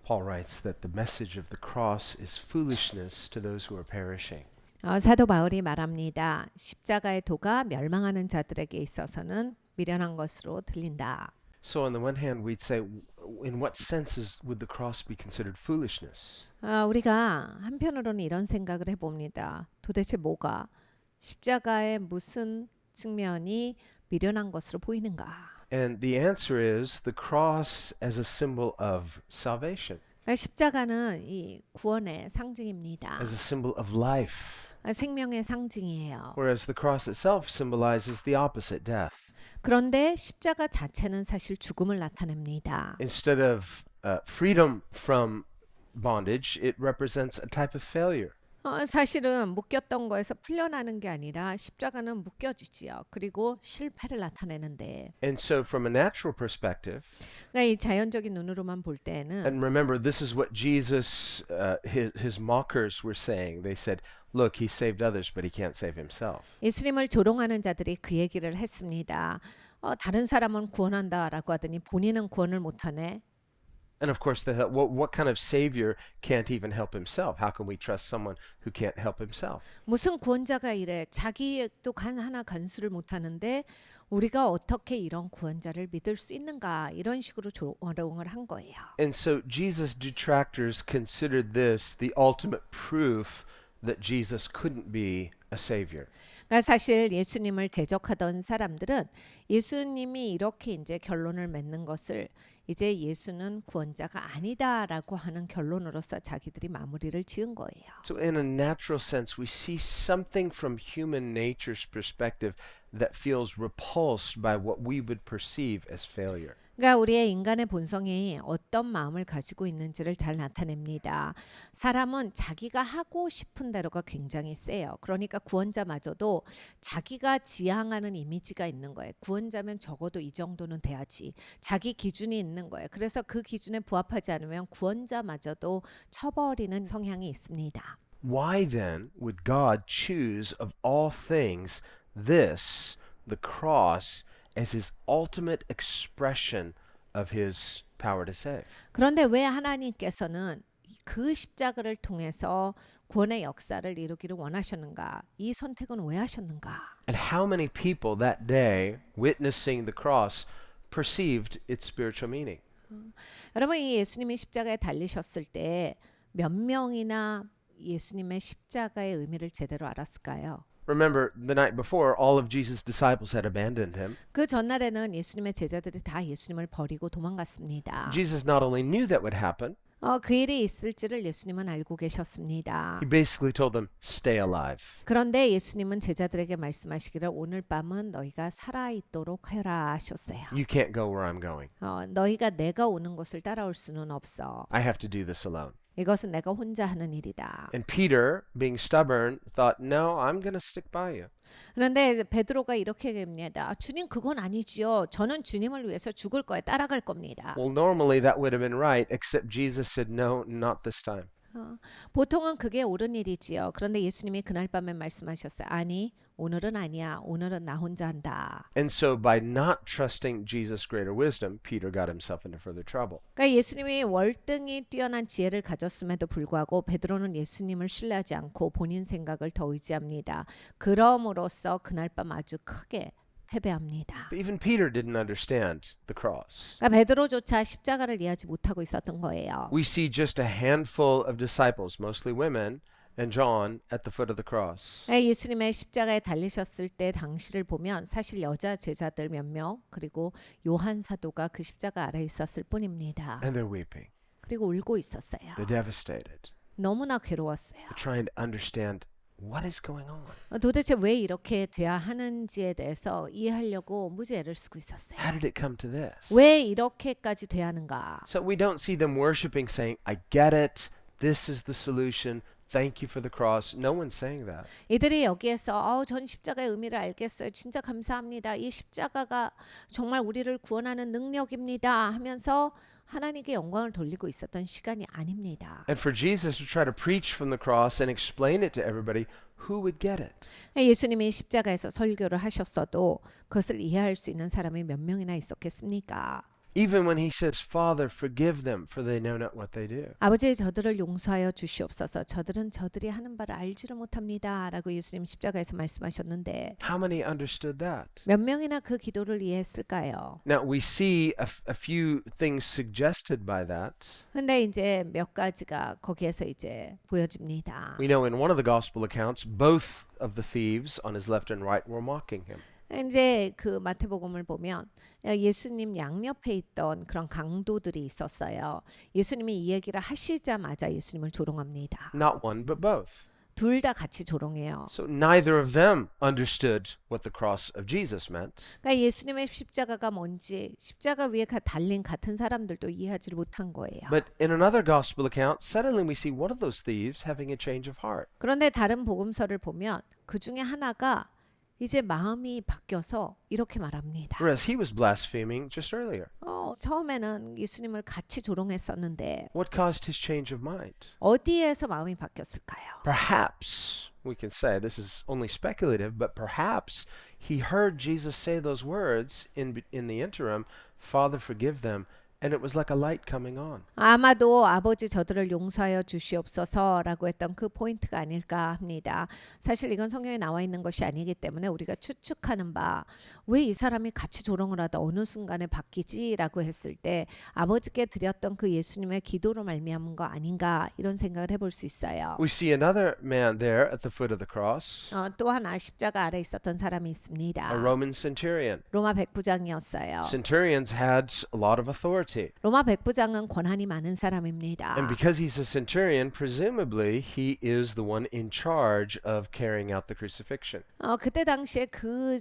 Paul writes that the message of the cross is foolishness to those who are perishing. 사도 바울이 말합니다. 십자가의 도가 멸망하는 자들에게 있어서는 미련한 것으로 들린다. So on the one hand, we'd say, in what senses would the cross be considered foolishness? 우리가 한편으로는 이런 생각을 해봅니다. 도대체 뭐가 십자가의 무슨 측면이 미련한 것으로 보이는가? And the answer is the cross as a symbol of salvation, 십자가는 이 구원의 상징입니다. as a symbol of life, 생명의 상징이에요. whereas the cross itself symbolizes the opposite, death. 그런데 십자가 자체는 사실 죽음을 나타냅니다. Instead of freedom from bondage, it represents a type of failure. 사실은 묶였던 거에서 풀려나는 게 아니라 십자가는 묶여지지요. 그리고 실패를 나타내는데, And so from a natural perspective, 그러니까 이 자연적인 눈으로만 볼 때는 and remember, this is what Jesus, his mockers were saying. They said, look, he saved others, but he can't save himself. 예수님을 조롱하는 자들이 그 얘기를 했습니다. 다른 사람은 구원한다라고 하더니 본인은 구원을 못하네. And of course, they thought, what kind of savior can't even help himself? How can we trust someone who can't help himself? 무슨 구원자가 이래 자기도 하나 간수를 못하는데 우리가 어떻게 이런 구원자를 믿을 수 있는가 이런 식으로 조롱을 한 거예요. And so Jesus' detractors considered this the ultimate proof that Jesus couldn't be a savior. 그러니까 사실 예수님을 대적하던 사람들은 예수님이 이렇게 이제 결론을 맺는 것을 이제 예수는 구원자가 아니다라고 하는 결론으로서 자기들이 마무리를 지은 거예요. So in a natural sense, we see something from human nature's perspective that feels repulsed by what we would perceive as failure. 그러니까 우리의 인간의 본성이 어떤 마음을 가지고 있는지를 잘 나타냅니다. 사람은 자기가 하고 싶은 대로가 굉장히 세요. 그러니까 구원자마저도 자기가 지향하는 이미지가 있는 거예요. 구원자면 적어도 이 정도는 돼야지. 자기 기준이 있는 거예요. 그래서 그 기준에 부합하지 않으면 구원자마저도 쳐버리는 성향이 있습니다. Why then would God choose of all things this, the cross, as his ultimate expression of his power to save? 그런데 왜 하나님께서는 그 십자가를 통해서 구원의 역사를 이루기를 원하셨는가? 이 선택은 왜 하셨는가? And how many people that day witnessing the cross perceived its spiritual meaning? 여러분 이 예수님이 십자가에 달리셨을 때 몇 명이나 예수님의 십자가의 의미를 제대로 알았을까요? Remember, the night before, all of Jesus' disciples had abandoned him. 그 전날에는 예수님의 제자들이 다 예수님을 버리고 도망갔습니다. Jesus not only knew that would happen, 그 일이 있을지를 예수님은 알고 계셨습니다. he basically told them, stay alive. 그런데 예수님은 제자들에게 말씀하시기를 오늘 밤은 너희가 살아있도록 해라 하셨어요. You can't go where I'm going. 너희가 내가 오는 곳을 따라올 수는 없어. I have to do this alone. 이것은 내가 혼자 하는 일이다. And Peter, being stubborn, thought, no, I'm going to stick by you. 그런데 베드로가 이렇게 얘기합니다. 주님 그건 아니지요. 저는 주님을 위해서 죽을 거예요. 따라갈 겁니다. Well, normally that would have been right, except Jesus said, no, not this time. 보통은 그게 옳은 일이지요. 그런데 예수님이 그날 밤에 말씀하셨어요. 아니, 오늘은 아니야. 오늘은 나 혼자 한다. And so by not trusting Jesus' greater wisdom, Peter got himself into further trouble. 그러니까 예수님이 월등히 뛰어난 지혜를 가졌음에도 불구하고 베드로는 예수님을 신뢰하지 않고 본인 생각을 더 의지합니다. 그럼으로써 그날 밤 아주 크게 패배합니다. But even Peter didn't understand the cross. 그러니까 베드로조차 십자가를 이해하지 못하고 있었던 거예요. We see just a handful of disciples, mostly women, and John at the foot of the cross. 예수님의 십자가에 달리셨을 때 당시를 보면 사실 여자 제자들 몇 명 그리고 요한 사도가 그 십자가 아래 있었을 뿐입니다. And they're weeping. 그리고 울고 있었어요. They're devastated. 너무나 괴로웠어요. They're trying to understand what is going on. 도대체 왜 이렇게 돼야 하는지에 대해서 이해하려고 무지애를 쓰고 있었어요. How did it come to this? 왜 이렇게까지 돼야 하는가? So we don't see them worshiping saying, I get it. This is the solution. Thank you for the cross. No one's saying that. 이들이 여기에서 전 십자가의 의미를 알겠어요. 진짜 감사합니다. 이 십자가가 정말 우리를 구원하는 능력입니다 하면서 하나님께 영광을 돌리고 있었던 시간이 아닙니다. And for Jesus to try to preach from the cross and explain it to everybody, who would get it? 예수님이 십자가에서 설교를 하셨어도 그것을 이해할 수 있는 사람이 몇 명이나 있었겠습니까? Even when he says, Father, forgive them, for they know not what they do. 아버지 저들을 용서하여 주시옵소서. 저들은 저들이 하는 바를 알지를 못합니다. 라고 예수님 십자가에서 말씀하셨는데 How many understood that? 몇 명이나 그 기도를 이해했을까요? Now, we see a few things suggested by that. 근데 이제 몇 가지가 거기에서 이제 보여집니다. We know in one of the gospel accounts, both of the thieves on his left and right were mocking him. 이제 그 마태복음을 보면 예수님 양옆에 있던 그런 강도들이 있었어요. 예수님이 이 얘기를 하시자마자 예수님을 조롱합니다. Not one, but both. 둘 다 같이 조롱해요. So neither of them understood what the cross of Jesus meant. 그러니까 예수님의 십자가가 뭔지 십자가 위에 달린 같은 사람들도 이해하지 못한 거예요. But in another gospel account, suddenly we see one of those thieves having a change of heart. 그런데 다른 복음서를 보면 그 중에 하나가 이제 마음이 바뀌어서 이렇게 말합니다. Whereas he was blaspheming just earlier. 처음에는 예수님을 같이 조롱했었는데 What caused his change of mind? 어디에서 마음이 바뀌었을까요? Perhaps, we can say, this is only speculative, but perhaps he heard Jesus say those words in the interim, Father, forgive them, and it was like a light coming on. 아마도 아버지 저들을 용서하여 주시옵소서라고 했던 그 포인트가 아닐까 합니다. 사실 이건 성경에 나와 있는 것이 아니기 때문에 우리가 추측하는 바 왜 이 사람이 같이 조롱을 하다 어느 순간에 바뀌지라고 했을 때 아버지께 드렸던 그 예수님의 기도로 말미암은 거 아닌가 이런 생각을 해볼 수 있어요. We see another man there at the foot of the cross, 또 하나 십자가 아래 있었던 사람이 있습니다. a Roman centurion. 로마 백부장이었어요. Centurions had a lot of authority. 로마 백부장은 권한이 많은 사람입니다. And because he's a centurion, presumably he is the one in charge of carrying out the crucifixion. 그때 당시에 그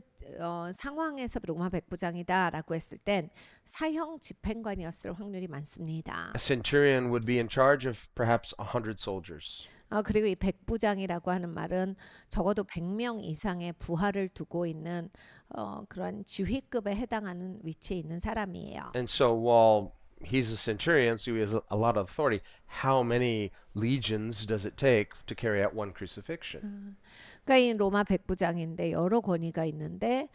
상황에서 로마 백부장이다라고 했을 땐 사형 집행관이었을 확률이 많습니다. A centurion would be in charge of perhaps 100 soldiers. 그리고 이 백부장이라고 하는 말은 적어도 100명 이상의 부하를 두고 있는 그런 지휘급에 해당하는 위치에 있는 사람이에요. And so while he's a centurion, so he has a lot of authority, how many legions does it take to carry out one crucifixion? 그러니까 이 로마 백부장인데 여러 권위가 있는데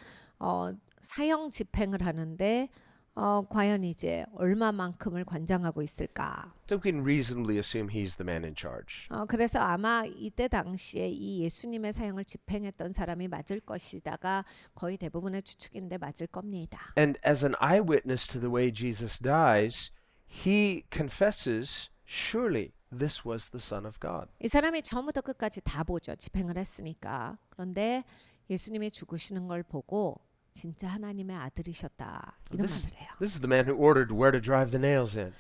사형 집행을 하는데 과연 이제 얼마만큼을 관장하고 있을까? So we can reasonably assume he's the man in charge. 그래서 아마 이때 당시에 이 예수님의 사형을 집행했던 사람이 맞을 것이다가 거의 대부분의 추측인데 맞을 겁니다. And as an eyewitness to the way Jesus dies, he confesses, surely this was the Son of God. 이 사람이 처음부터 끝까지 다 보죠. 집행을 했으니까. 그런데 예수님이 죽으시는 걸 보고 진짜 하나님의 아들이셨다. 이런 말을 해요. This is the man who ordered where to drive the nails in,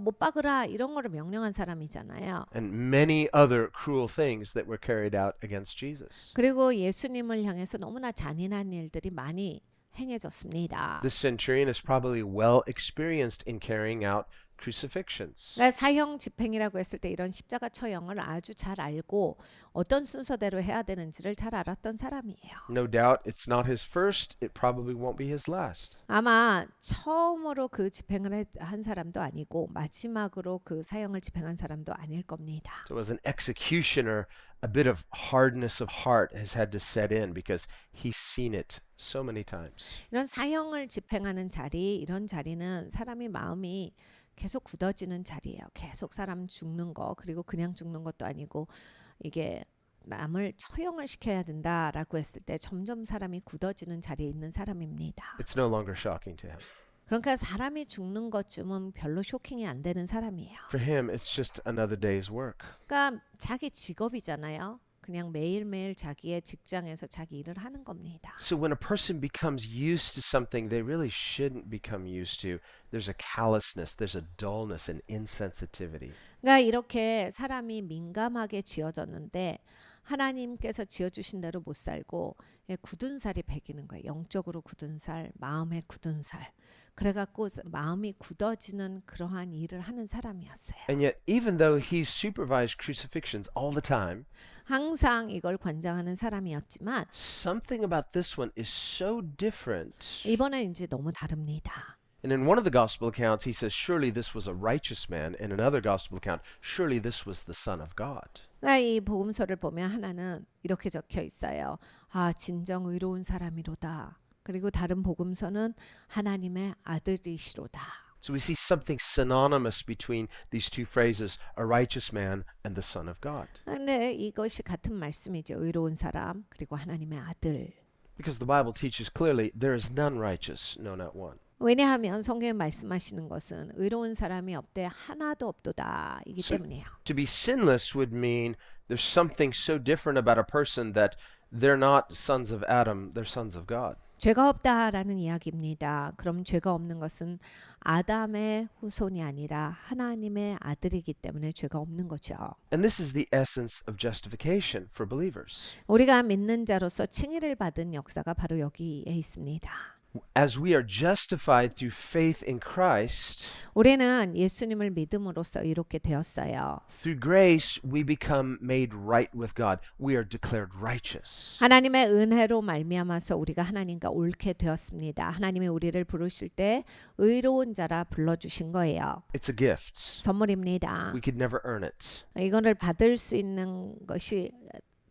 못 박으라 이런 거를 명령한 사람이잖아요. and many other cruel things that were carried out against Jesus. 그리고 예수님을 향해서 너무나 잔인한 일들이 많이 행해졌습니다. This centurion is probably well experienced in carrying out crucifixions. 그러니까 사형 집행이라고 했을 때 이런 십자가 처형을 아주 잘 알고 어떤 순서대로 해야 되는지를 잘 알았던 사람이에요. No doubt it's not his first, it probably won't be his last. 아마 처음으로 그 집행을 한 사람도 아니고 마지막으로 그 사형을 집행한 사람도 아닐 겁니다. So as an executioner, a bit of hardness of heart has had to set in because he's seen it so many times. 이런 사형을 집행하는 자리, 이런 자리는 사람이 마음이 계속 굳어지는 자리예요. 계속 사람 죽는 거, 그리고 그냥 죽는 것도 아니고 이게 남을 처형을 시켜야 된다라고 했을 때 점점 사람이 굳어지는 자리에 있는 사람입니다. It's no longer shocking to him. 그러니까 사람이 죽는 것쯤은 별로 쇼킹이 안 되는 사람이에요. For him, it's just another day's work. 그러니까 자기 직업이잖아요. 그냥 매일매일 자기의 직장에서 자기 일을 하는 겁니다. So when a person becomes used to something they really shouldn't become used to, there's a callousness, there's a dullness and insensitivity. 그러니까 이렇게 사람이 민감하게 지어졌는데 하나님께서 지어주신 대로 못 살고 굳은 살이 배기는 거예요. 영적으로 굳은 살, 마음의 굳은 살. 그래갖고 마음이 굳어지는 그러한 일을 하는 사람이었어요. And yet, even though he supervised crucifixions all the time, 항상 이걸 관장하는 사람이었지만 something about this one is so different. 이번엔 이제 너무 다릅니다. And in one of the gospel accounts, he says, surely this was a righteous man. In another gospel account, surely this was the Son of God. 그러니까 이 복음서를 보면 하나는 이렇게 적혀 있어요. 진정 의로운 사람이로다. 그리고 다른 복음서는 하나님의 아들이시로다. So we see something synonymous between these two phrases, a righteous man and the Son of God. 근데 이것이 같은 말씀이죠. 의로운 사람 그리고 하나님의 아들. Because the Bible teaches clearly there is none righteous, no, not one. 왜냐하면 성경에 말씀하시는 것은 의로운 사람이 없되 하나도 없도다 이기 So- 때문이에요. To be sinless would mean there's something so different about a person that they're not sons of Adam, they're sons of God. 죄가 없다라는 이야기입니다. 그럼 죄가 없는 것은 아담의 후손이 아니라 하나님의 아들이기 때문에 죄가 없는 거죠. And this is the essence of justification for believers. 우리가 믿는 자로서 칭의를 받은 역사가 바로 여기에 있습니다. As we are justified through faith in Christ, 우리는 예수님을 믿음으로써 이렇게 되었어요. through grace we become made right with God. We are declared righteous. 하나님의 은혜로 말미암아서 우리가 하나님과 옳게 되었습니다. 하나님이 우리를 부르실 때 의로운 자라 불러주신 거예요. It's a gift. 선물입니다. We could never earn it. 이거를 받을 수 있는 것이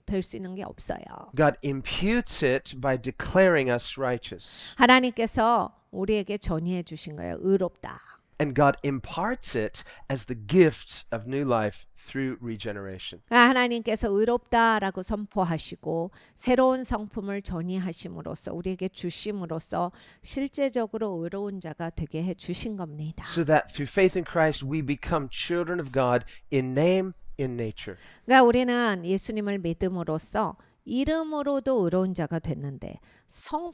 될 수 있는 게 없어요. God imputes it by declaring us righteous. 하나님께서 우리에게 전이해 주신 거예요. 의롭다. And God imparts it as the gift of new life through regeneration. 하나님께서 의롭다라고 선포하시고 새로운 성품을 전이하심으로써 우리에게 주심으로써 실제적으로 의로운 자가 되게 해 주신 겁니다. So that through faith in Christ we become children of God in name, in nature. 그러니까 우리는 예수님을 믿음으로써 이름으로도 의로운 자가 됐는데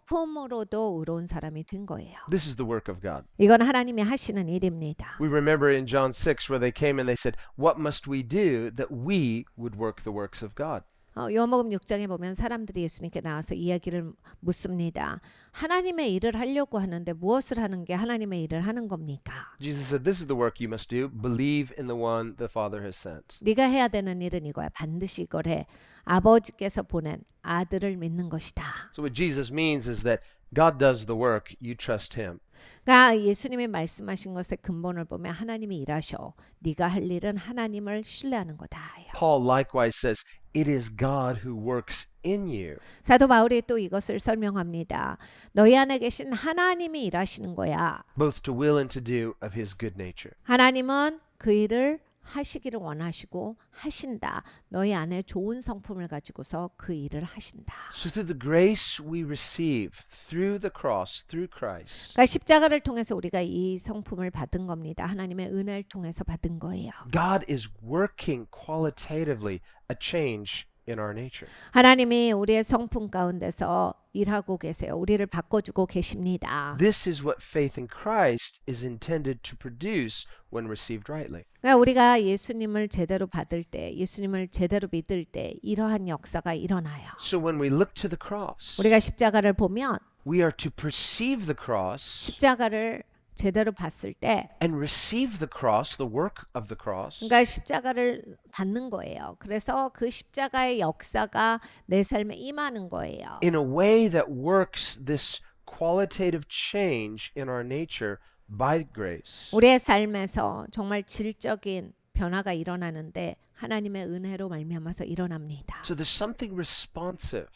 성품으로도 의로운 사람이 된 거예요. This is the work of God. 이건 하나님이 하시는 일입니다. We remember in John 6 where they came and they said, "What must we do that we would work the works of God?" 요한복음 6장에 보면 사람들이 예수님께 나와서 이야기를 묻습니다. 하나님의 일을 하려고 하는데 무엇을 하는 게 하나님의 일을 하는 겁니까? Jesus said, "This is the work you must do. Believe in the one the Father has sent." 네가 해야 되는 일은 이거야. 반드시 이걸 해. 아버지께서 보낸 아들을 믿는 것이다. So what Jesus means is that God does the work, you trust him. 그러니까 예수님이 말씀하신 것의 근본을 보면 하나님이 일하셔. 네가 할 일은 하나님을 신뢰하는 거다. Paul likewise says, "It is God who works in you." 사도 바울이 또 이것을 설명합니다. 너희 안에 계신 하나님이 일하시는 거야. both to will and to do of his good nature. 하나님은 그 일을 하시기를 원하시고 하신다. 너희 안에 좋은 성품을 가지고서 그 일을 하신다. So through the grace we receive through the cross, through Christ, 그러니까 십자가를 통해서 우리가 이 성품을 받은 겁니다. 하나님의 은혜를 통해서 받은 거예요. God is working qualitatively a change in our nature. 하나님이 우리의 성품 가운데서 일하고 계세요. 우리를 바꿔주고 계십니다. This is what faith in Christ is intended to produce when received rightly. 그러니까 우리가 예수님을 제대로 받을 때, 예수님을 제대로 믿을 때 이러한 역사가 일어나요. So when we look to the cross, 우리가 십자가를 보면 we are to perceive the cross 십자가를 제대로 봤을 때 and receive the cross, the work of the cross, 그러니까 십자가를 받는 거예요. 그래서 그 십자가의 역사가 내 삶에 임하는 거예요. in a way that works this qualitative change in our nature by grace. 우리의 삶에서 정말 질적인 변화가 일어나는데 하나님의 은혜로 말미암아서 일어납니다. So there's something responsive.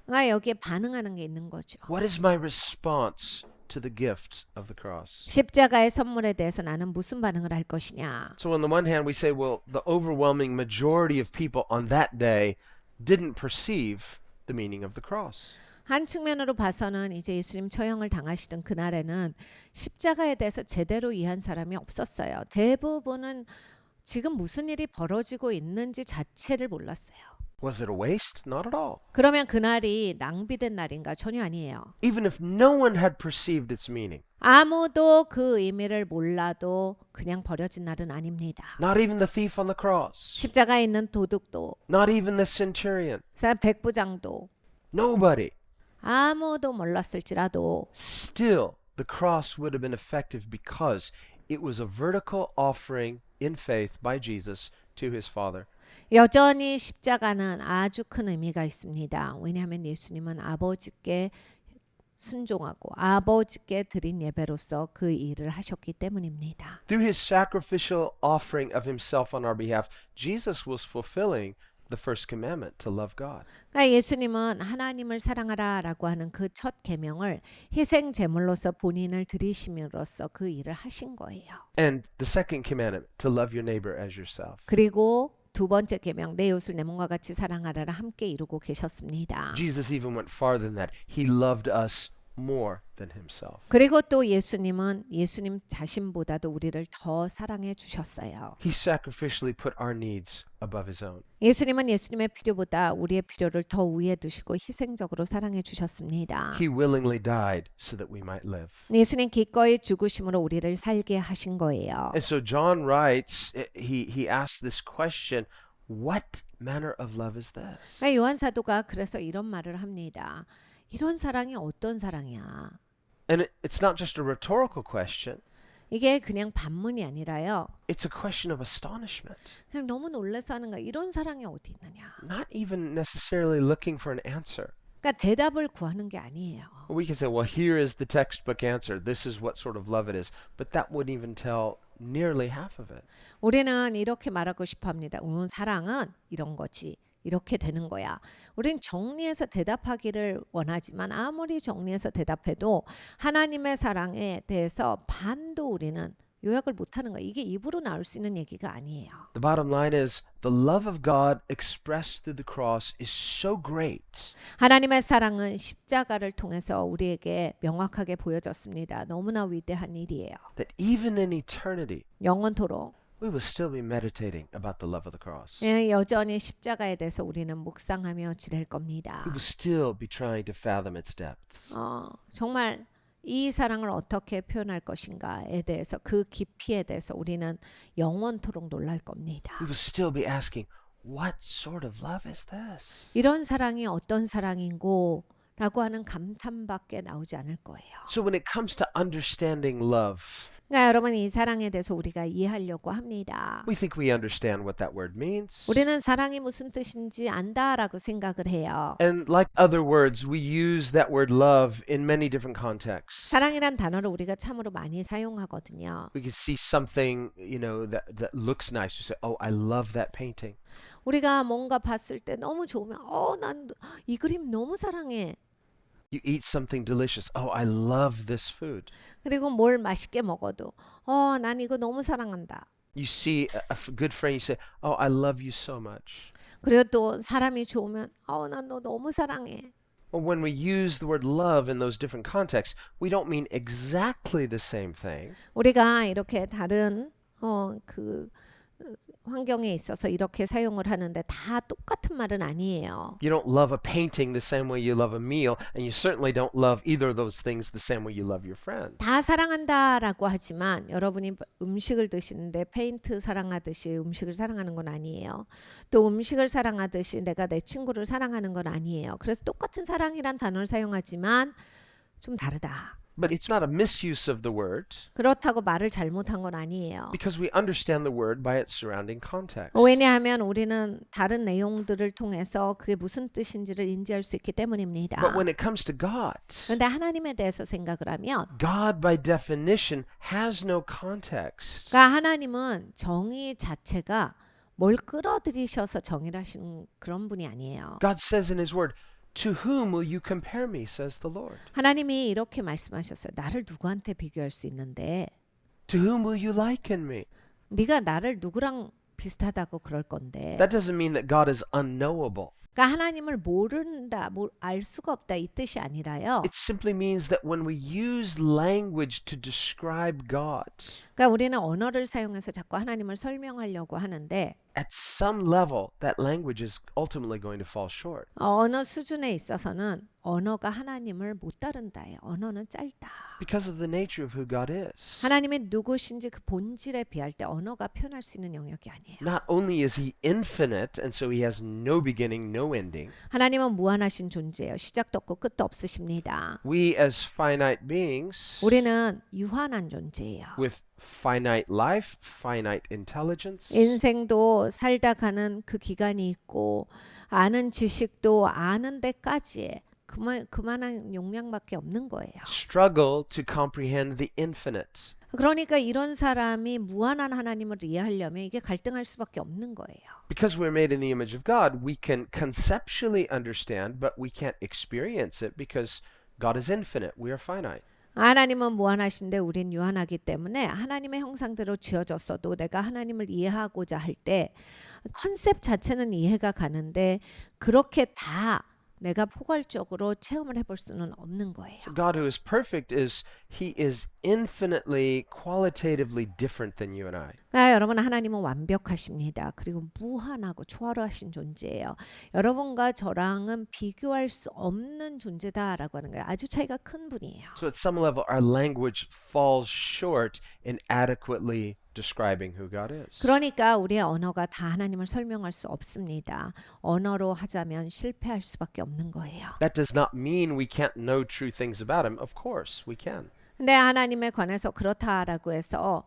그러니까 여기에 반응하는 게 있는 거죠. What is my response to the gift of the cross? 십자가의 선물에 대해서 나는 무슨 반응을 할 것이냐. So on the one hand, we say, well, the overwhelming majority of people on that day didn't perceive the meaning of the cross. 한 측면으로 봐서는 이제 예수님 처형을 당하시던 그날에는 십자가에 대해서 제대로 이해한 사람이 없었어요. 대부분은 지금 무슨 일이 벌어지고 있는지 자체를 몰랐어요. Was it a waste? Not at all. 그러면 그날이 낭비된 날인가? 전혀 아니에요. Even if no one had perceived its meaning, 아무도 그 의미를 몰라도 그냥 버려진 날은 아닙니다. not even the thief on the cross, 십자가에 있는 도둑도, not even the centurion, 백부장도 nobody. 아무도 몰랐을지라도 Still, the cross would have been effective because it was a vertical offering in faith by Jesus to his Father. 여전히 십자가는 아주 큰 의미가 있습니다. 왜냐하면 예수님은 아버지께 순종하고 아버지께 드린 예배로서 그 일을 하셨기 때문입니다. Through his sacrificial offering of himself on our behalf, Jesus was fulfilling the first commandment, to love God. 그러니까 예수님은 하나님을 사랑하라라고 하는 그 첫 계명을 희생 제물로서 본인을 드리심으로써 그 일을 하신 거예요. And the second commandment, to love your neighbor as yourself. 그리고 두 번째 계명 내 이웃을 내 몸과 같이 사랑하라를 함께 이루고 계셨습니다. Jesus even went farther than that. He loved us more than himself. 그리고 또 예수님은 예수님 자신보다도 우리를 더 사랑해 주셨어요. He sacrificially put our needs above his own. 예수님은 예수님의 필요보다 우리의 필요를 더 위에 두시고 희생적으로 사랑해 주셨습니다. He willingly died so that we might live. 예수님 기꺼이 죽으심으로 우리를 살게 하신 거예요. And so John writes, he asks this question, what manner of love is this? 그러니까 요한 사도가 그래서 이런 말을 합니다. 이런 사랑이 어떤 사랑이야? And it's not just a rhetorical question. 이게 그냥 반문이 아니라요. It's a question of astonishment. 그냥 너무 놀라서 하는 거야. 이런 사랑이 어디 있느냐? Not even necessarily looking for an answer. 그러니까 대답을 구하는 게 아니에요. We can say, well, here is the textbook answer. This is what sort of love it is. But that wouldn't even tell nearly half of it. 우리는 이렇게 말하고 싶어 합니다. 사랑은 이런 거지. 이렇게 되는 거야. 우린 정리해서 대답하기를 원하지만 아무리 정리해서 대답해도 하나님의 사랑에 대해서 반도 우리는 요약을 못하는 거야. 이게 입으로 나올 수 있는 얘기가 아니에요. The bottom line is the love of God expressed through the cross is so great 하나님의 사랑은 십자가를 통해서 우리에게 명확하게 보여졌습니다. 너무나 위대한 일이에요. that even in eternity, 영원토록 we will still be meditating about the love of the cross. 여전히 십자가에 대해서 우리는 묵상하며 지낼 겁니다. We will still be trying to fathom its depths. 정말 이 사랑을 어떻게 표현할 것인가에 대해서 그 깊이에 대해서 우리는 영원토록 놀랄 겁니다. We will still be asking, what sort of love is this? 이런 사랑이 어떤 사랑인고 라고 하는 감탄밖에 나오지 않을 거예요. So when it comes to understanding love, 그러니까 여러분 이 사랑에 대해서 우리가 이해하려고 합니다. we think we understand what that word means. 우리는 사랑이 무슨 뜻인지 안다라고 생각을 해요. And like other words, we use that word love in many different contexts. 사랑이란 단어를 우리가 참으로 많이 사용하거든요. We can see something, that looks nice. We say, "Oh, I love that painting." 우리가 뭔가 봤을 때 너무 좋으면 난 이 그림 너무 사랑해. You eat something delicious. "Oh, I love this food." 그리고 뭘 맛있게 먹어도 난 이거 너무 사랑한다. You see a good friend, you say, "Oh, I love you so much." 그리고 또 사람이 좋으면 난 너 너무 사랑해. Well, when we use the word love in those different contexts, we don't mean exactly the same thing. 우리가 이렇게 다른 그 환경에 있어서 이렇게 사용을 하는데 다 똑같은 말은 아니에요. You don't love a painting the same way you love a meal, and you certainly don't love either of those things the same way you love your friend. 다 사랑한다라고 하지만 여러분이 음식을 드시는데 페인트 사랑하듯이 음식을 사랑하는 건 아니에요. 또 음식을 사랑하듯이 내가 내 친구를 사랑하는 건 아니에요. 그래서 똑같은 사랑이란 단어를 사용하지만 좀 다르다. But it's not a misuse of the word 그렇다고 말을 잘못한 건 아니에요. because we understand the word by its surrounding context. 왜냐하면 우리는 다른 내용들을 통해서 그게 무슨 뜻인지를 인지할 수 있기 때문입니다. But when it comes to God, 그런데 하나님에 대해서 생각을 하면 God by definition has no context. 그러니까 하나님은 정의 자체가 뭘 끌어들이셔서 정의를 하시는 그런 분이 아니에요. God says in His word, "To whom will you compare me?" says the Lord. 하나님이 이렇게 말씀하셨어요. 나를 누구한테 비교할 수 있는데 To whom will you liken me? 네가 나를 누구랑 비슷하다고 그럴 건데 That doesn't mean that God is unknowable. 그러니까 하나님을 모른다, 알 수가 없다 이 뜻이 아니라요. It simply means that when we use language to describe God, 그러니까 우리는 언어를 사용해서 자꾸 하나님을 설명하려고 하는데 at some level, that language is ultimately going to fall short. 어느 수준에 있어서는 언어가 하나님을 못 따른다예요. 언어는 짧다. Because of the nature of who God is. 하나님이 누구신지 그 본질에 비할 때 언어가 표현할 수 있는 영역이 아니에요. Not only is He infinite, and so He has no beginning, no ending, 하나님은 무한하신 존재예요. 시작도 없고 끝도 없으십니다. we as finite beings 우리는 유한한 존재예요. with finite life, finite intelligence, 인생도 살다 가는 그 기간이 있고 아는 지식도 아는 데까지의 그만한 용량밖에 없는 거예요. struggle to comprehend the infinite. 그러니까 이런 사람이 무한한 하나님을 이해하려면 이게 갈등할 수밖에 없는 거예요. Because we're made in the image of God, we can conceptually understand, but we can't experience it because God is infinite. We are finite. 하나님은 무한하신데 우린 유한하기 때문에 하나님의 형상대로 지어졌어도 내가 하나님을 이해하고자 할 때 컨셉 자체는 이해가 가는데 그렇게 다 내가 포괄적으로 체험을 해볼 수는 없는 거예요. So God, who is perfect, He is infinitely, qualitatively different than you and I. 여러분 하나님은 완벽하십니다. 그리고 무한하고 초월하신 존재예요. 여러분과 저랑은 비교할 수 없는 존재다라고 하는 거예요. 아주 차이가 큰 분이에요. So at some level, our language falls short in adequately describing who God is. 그러니까 우리의 언어가 다 하나님을 설명할 수 없습니다. 언어로 하자면 실패할 수밖에 없는 거예요. That does not mean we can't know true things about Him. Of course, we can. 근데 하나님에 관해서 그렇다라고 해서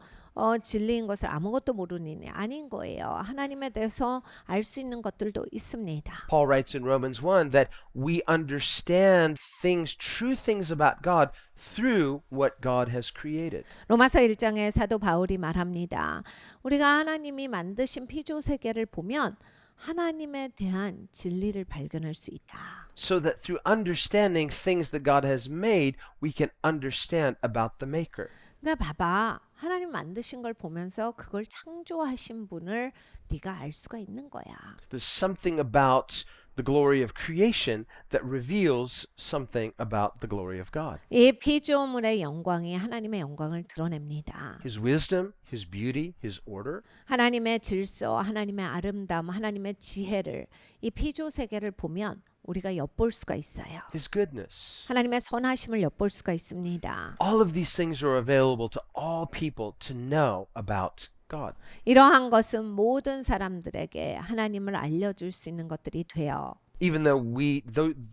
진리인 것을 아무것도 모르는 일이 아닌 거예요. 하나님에 대해서 알 수 있는 것들도 있습니다. Paul writes in Romans 1 that we understand things, true things about God through what God has created. 로마서 1장에 사도 바울이 말합니다. 우리가 하나님이 만드신 피조 세계를 보면 하나님에 대한 진리를 발견할 수 있다. So that through understanding things that God has made, we can understand about the Maker. 그러니까 봐봐. 하나님 만드신 걸 보면서 그걸 창조하신 분을 네가 알 수가 있는 거야. There's something about the glory of creation that reveals something about the glory of God. 이 피조물의 영광이 하나님의 영광을 드러냅니다. His wisdom, His beauty, His order. 하나님의 질서, 하나님의 아름다움, 하나님의 지혜를 이 피조 세계를 보면 우리가 엿볼 수가 있어요. His goodness. 하나님의 선하심을 엿볼 수가 있습니다. All of these things are available to all people to know about God. 이러한 것은 모든 사람들에게 하나님을 알려줄 수 있는 것들이 돼요. Even though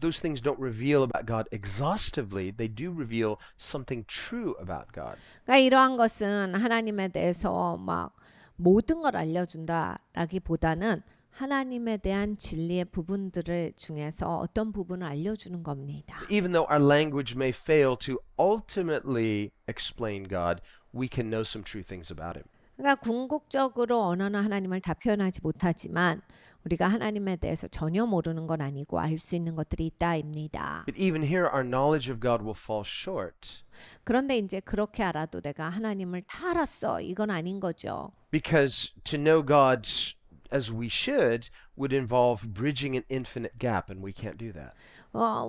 those things don't reveal about God exhaustively, they do reveal something true about God. 그러니까 이러한 것은 하나님에 대해서 막 모든 걸 알려준다라기보다는 하나님에 대한 진리의 부분들을 중에서 어떤 부분을 알려주는 겁니다. So even though our language may fail to ultimately explain God, we can know some true things about Him. 그러니까 궁극적으로 언어는 하나님을 다 표현하지 못하지만 우리가 하나님에 대해서 전혀 모르는 건 아니고 알 수 있는 것들이 있다입니다. But even here, our knowledge of God will fall short 그런데 이제 그렇게 알아도 내가 하나님을 다 알았어. 이건 아닌 거죠. because to know God as we should would involve bridging an infinite gap, and we can't do that.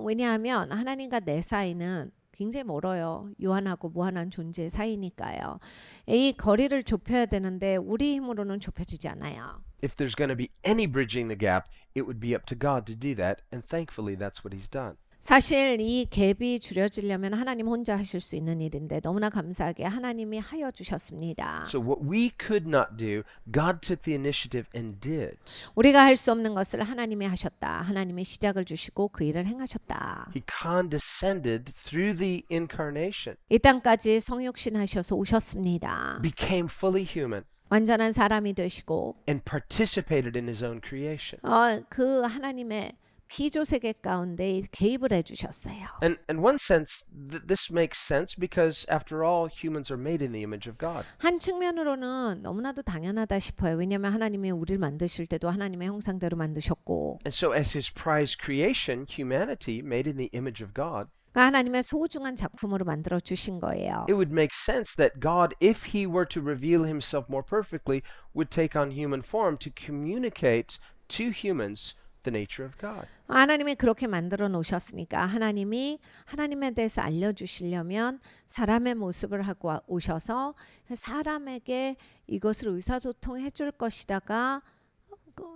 왜냐하면 하나님과 내 사이는 굉장히 멀어요. 유한하고 무한한 존재 사이니까요. 이 거리를 좁혀야 되는데 우리 힘으로는 좁혀지지 않아요. If there's going to be any bridging the gap, it would be up to God to do that, and thankfully that's what He's done. 사실 이 갭이 줄여지려면 하나님 혼자 하실 수 있는 일인데 너무나 감사하게 하나님이 하여 주셨습니다. So what we could not do, God took the initiative and did. 우리가 할 수 없는 것을 하나님이 하셨다. 하나님이 시작을 주시고 그 일을 행하셨다. He condescended through the incarnation, 이 땅까지 성육신 하셔서 오셨습니다. became fully human, 완전한 사람이 되시고 and participated in His own creation. 그 하나님의 피조 세계 가운데 개입을 해주셨어요. And in one sense, this makes sense because, after all, humans are made in the image of God. 한 측면으로는 너무나도 당연하다 싶어요. 왜냐하면 하나님이 우리를 만드실 때도 하나님의 형상대로 만드셨고 And so, as His prized creation, humanity, made in the image of God, 하나님의 소중한 작품으로 만들어 주신 거예요. it would make sense that God, if He were to reveal Himself more perfectly, would take on human form to communicate to humans the nature of God. 하나님이 그렇게 만들어 놓으셨으니까 하나님이 하나님에 대해서 알려주시려면 사람의 모습을 하고 오셔서 사람에게 이것을 의사소통해 줄 것이다가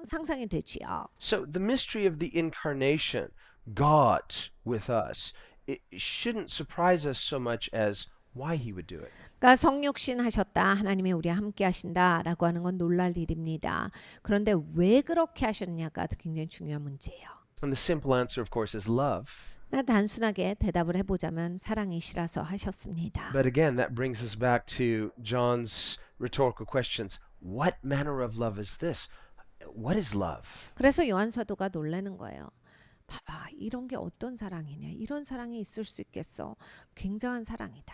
상상이 되지요. So the mystery of the incarnation, God with us, it shouldn't surprise us so much as why He would do it. 그러니까 성육신 하셨다. 하나님이 우리와 함께 하신다라고 하는 건 놀랄 일입니다. 그런데 왜 그렇게 하셨냐가 굉장히 중요한 문제예요. And the simple answer, of course, is love. 단순하게 대답을 해보자면 사랑이시라서 하셨습니다. But again, that brings us back to John's rhetorical questions. What manner of love is this? What is love? 그래서 요한 사도가 놀라는 거예요. 봐봐, 이런 게 어떤 사랑이냐? 이런 사랑이 있을 수 있겠어? 굉장한 사랑이다.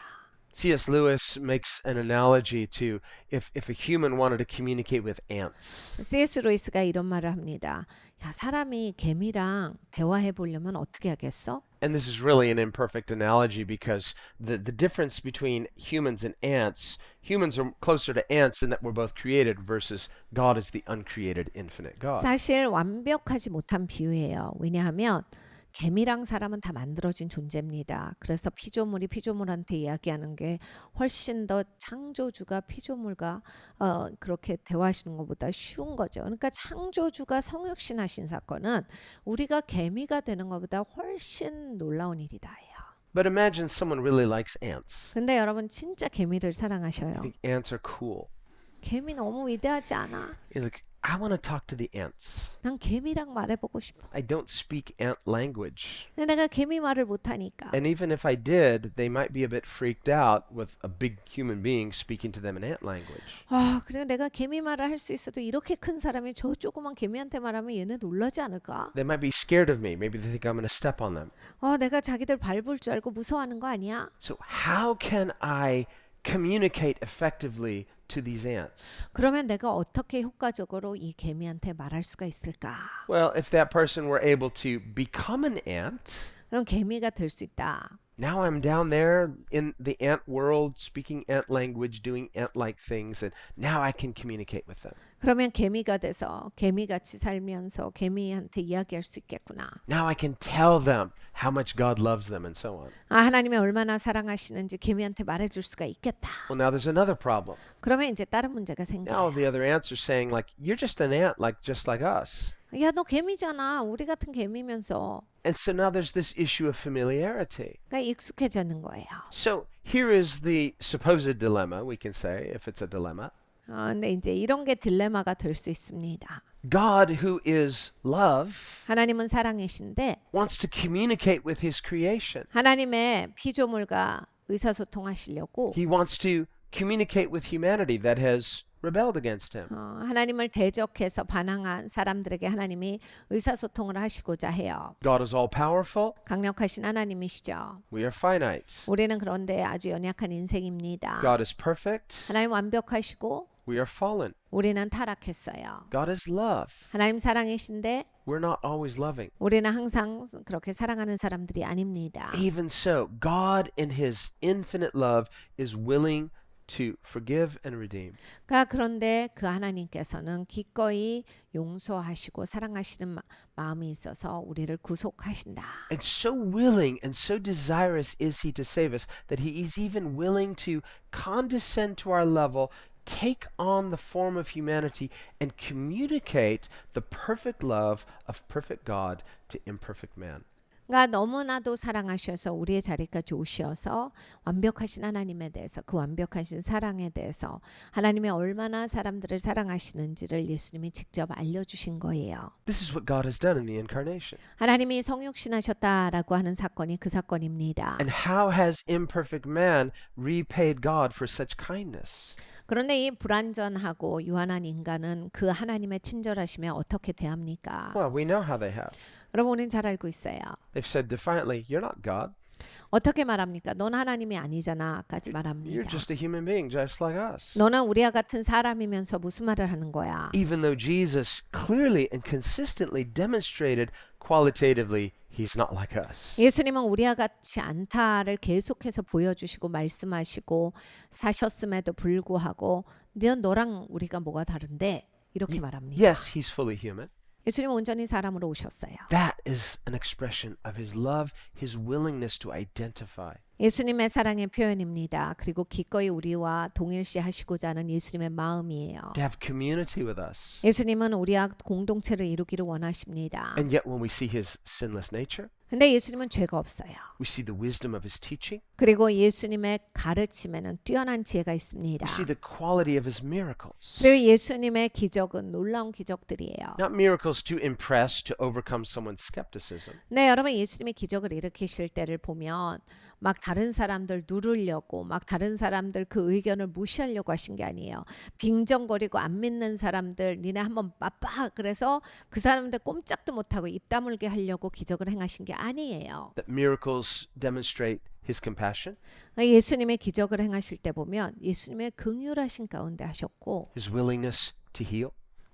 C.S. Lewis makes an analogy to if a human wanted to communicate with ants. C.S. 루이스가 이런 말을 합니다. 야, 사람이 개미랑 대화해 보려면 어떻게 하겠어? And this is really an imperfect analogy because the difference between humans and ants, humans are closer to ants in that we're both created versus God is the uncreated infinite God. 사실 완벽하지 못한 비유예요. 왜냐하면 개미랑 사람은 다 만들어진 존재입니다. 그래서 피조물이 피조물한테 이야기하는 게 훨씬 더 창조주가 피조물과 그렇게 대화하시는 것보다 쉬운 거죠. 그러니까 창조주가 성육신하신 사건은 우리가 개미가 되는 것보다 훨씬 놀라운 일이다 해요. But imagine someone really likes ants. 근데 여러분 진짜 개미를 I 사랑하셔요. think ants are cool. 개미 너무 위대하지 않아? He's like, I want to talk to the ants. 난 개미랑 말해보고 싶어. I don't speak ant language. 근데 내가 개미 말을 못하니까. And even if I did, they might be a bit freaked out with a big human being speaking to them in ant language. 아, 그리고 내가 개미 말을 할 수 있어도 이렇게 큰 사람이 저 조그만 개미한테 말하면 얘네 놀라지 않을까? They might be scared of me. Maybe they think I'm going to step on them. 내가 자기들 밟을 줄 알고 무서워하는 거 아니야? So how can I communicate effectively to these ants? 그러면 내가 어떻게 효과적으로 이 개미한테 말할 수가 있을까? Well, if that person were able to become an ant, 그럼 개미가 될 수 있다. now I'm down there in the ant world, speaking ant language, doing ant-like things, and now I can communicate with them. 그러면 개미가 돼서 개미같이 살면서 개미한테 이야기할 수 있겠구나. Now I can tell them how much God loves them and so on. 하나님이 얼마나 사랑하시는지 개미한테 말해줄 수가 있겠다. Well, now there's another problem. 그러면 이제 다른 문제가 생겨. Now the other ants are saying, like, you're just an ant, like just like us. 야, 너 개미잖아. 우리 같은 개미면서. And so now there's this issue of familiarity. 그러니까 익숙해지는 거예요. So here is the supposed dilemma, we can say, if it's a dilemma. 근데 이제 이런 게 딜레마가 될 수 있습니다. God, who is love, 하나님은 사랑이신데 wants to communicate with his creation. 하나님의 피조물과 의사소통하시려고 He wants to communicate with humanity that has rebelled against him. 하나님을 대적해서 반항한 사람들에게 하나님이 의사소통을 하시고자 해요. God is all powerful. 강력하신 하나님이시죠. We are finite. 우리는 그런데 아주 연약한 인생입니다. God is perfect. 하나님 완벽하시고 We are fallen. 우리는 타락했어요. God is love. 하나님 사랑이신데 We're not always loving. 우리는 항상 그렇게 사랑하는 사람들이 아닙니다. Even so, God in his infinite love is willing to forgive and redeem. 그런데 그 하나님께서는 기꺼이 용서하시고 사랑하시는 마음이 있어서 우리를 구속하신다. And so willing and so desirous is he to save us that he is even willing to condescend to our level, take on the form of humanity, and communicate the perfect love of perfect God to imperfect man. 그러니까 너무나도 사랑하셔서 우리의 자리까지 오셔서 완벽하신 하나님에 대해서 그 완벽하신 사랑에 대해서 하나님이 얼마나 사람들을 사랑하시는지를 예수님이 직접 알려주신 거예요. This is what God has done in the incarnation. 하나님이 성육신하셨다라고 하는 사건이 그 사건입니다. And how has imperfect man repaid God for such kindness? 그런데 이 불완전하고 유한한 인간은 그 하나님의 친절하심에 어떻게 대합니까? Well, we know how they have. 여러분 우리는 잘 알고 있어요. They've said defiantly, you're not God. 어떻게 말합니까? 넌 하나님이 아니잖아.까지 You're 말합니다. just a human being just like us. 너는 우리와 같은 사람이면서 무슨 말을 하는 거야? Even though Jesus clearly and consistently demonstrated qualitatively he's not like us. 예수님은 우리와 같지 않다를 계속해서 보여주시고 말씀하시고 사셨음에도 불구하고 너랑 우리가 뭐가 다른데? 이렇게 말합니다. Yes, he's fully human. 예수님은 온전히 사람으로 오셨어요. That is an expression of his love, his willingness to identify. 예수님의 사랑의 표현입니다. 그리고 기꺼이 우리와 동일시하시고자 하는 예수님의 마음이에요. To have community with us. 예수님은 우리와 공동체를 이루기를 원하십니다. And yet when we see his sinless nature, 근데 예수님은 죄가 없어요. we see the wisdom of his teaching, 그리고 예수님의 가르침에는 뛰어난 지혜가 있습니다. we see the quality of his miracles. 그리고 예수님의 기적은 놀라운 기적들이에요. Not miracles to impress, to overcome someone's skepticism. 네, 여러분 예수님이 기적을 일으키실 때를 보면 막 다른 사람들 누르려고 막 다른 사람들 그 의견을 무시하려고 하신 게 아니에요. 빙정거리고 안 믿는 사람들 니네 한번 맛봐 그래서 그 사람들 꼼짝도 못하고 입 다물게 하려고 기적을 행하신 게 아니에요. That miracles demonstrate his compassion, 예수님의 기적을 행하실 때 보면 예수님의 긍휼하신 가운데 하셨고 his willingness to heal,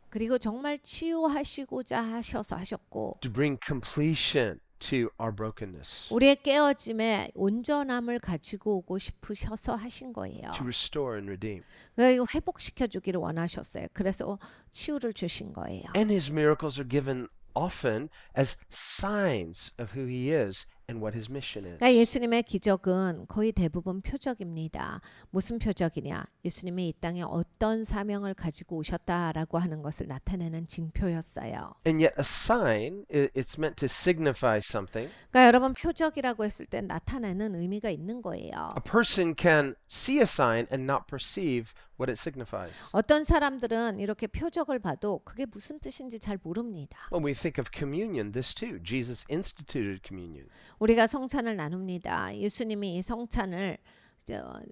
그리고 정말 치유하시고자 하셔서 하셨고 to bring completion to our brokenness, 우리의 깨어짐에 온전함을 가지고 오고 싶으셔서 하신 거예요. to restore and redeem. 그리고 회복시켜 주기를 원하셨어요. 그래서 치유를 주신 거예요. And his miracles are given often as signs of who he is and what his mission is. 그러니까 예수님의 기적은 거의 대부분 표적입니다. 무슨 표적이냐? 예수님이 이 땅에 어떤 사명을 가지고 오셨다라고 하는 것을 나타내는 징표였어요. And yet a sign, it's meant to signify something. 그러니까 여러분 표적이라고 했을 때 나타내는 의미가 있는 거예요. A person can see a sign and not perceive what it signifies. 어떤 사람들은 이렇게 표적을 봐도 그게 무슨 뜻인지 잘 모릅니다. When we think of communion, this too, Jesus instituted communion. 우리가 성찬을 나눕니다. 예수님이 이 성찬을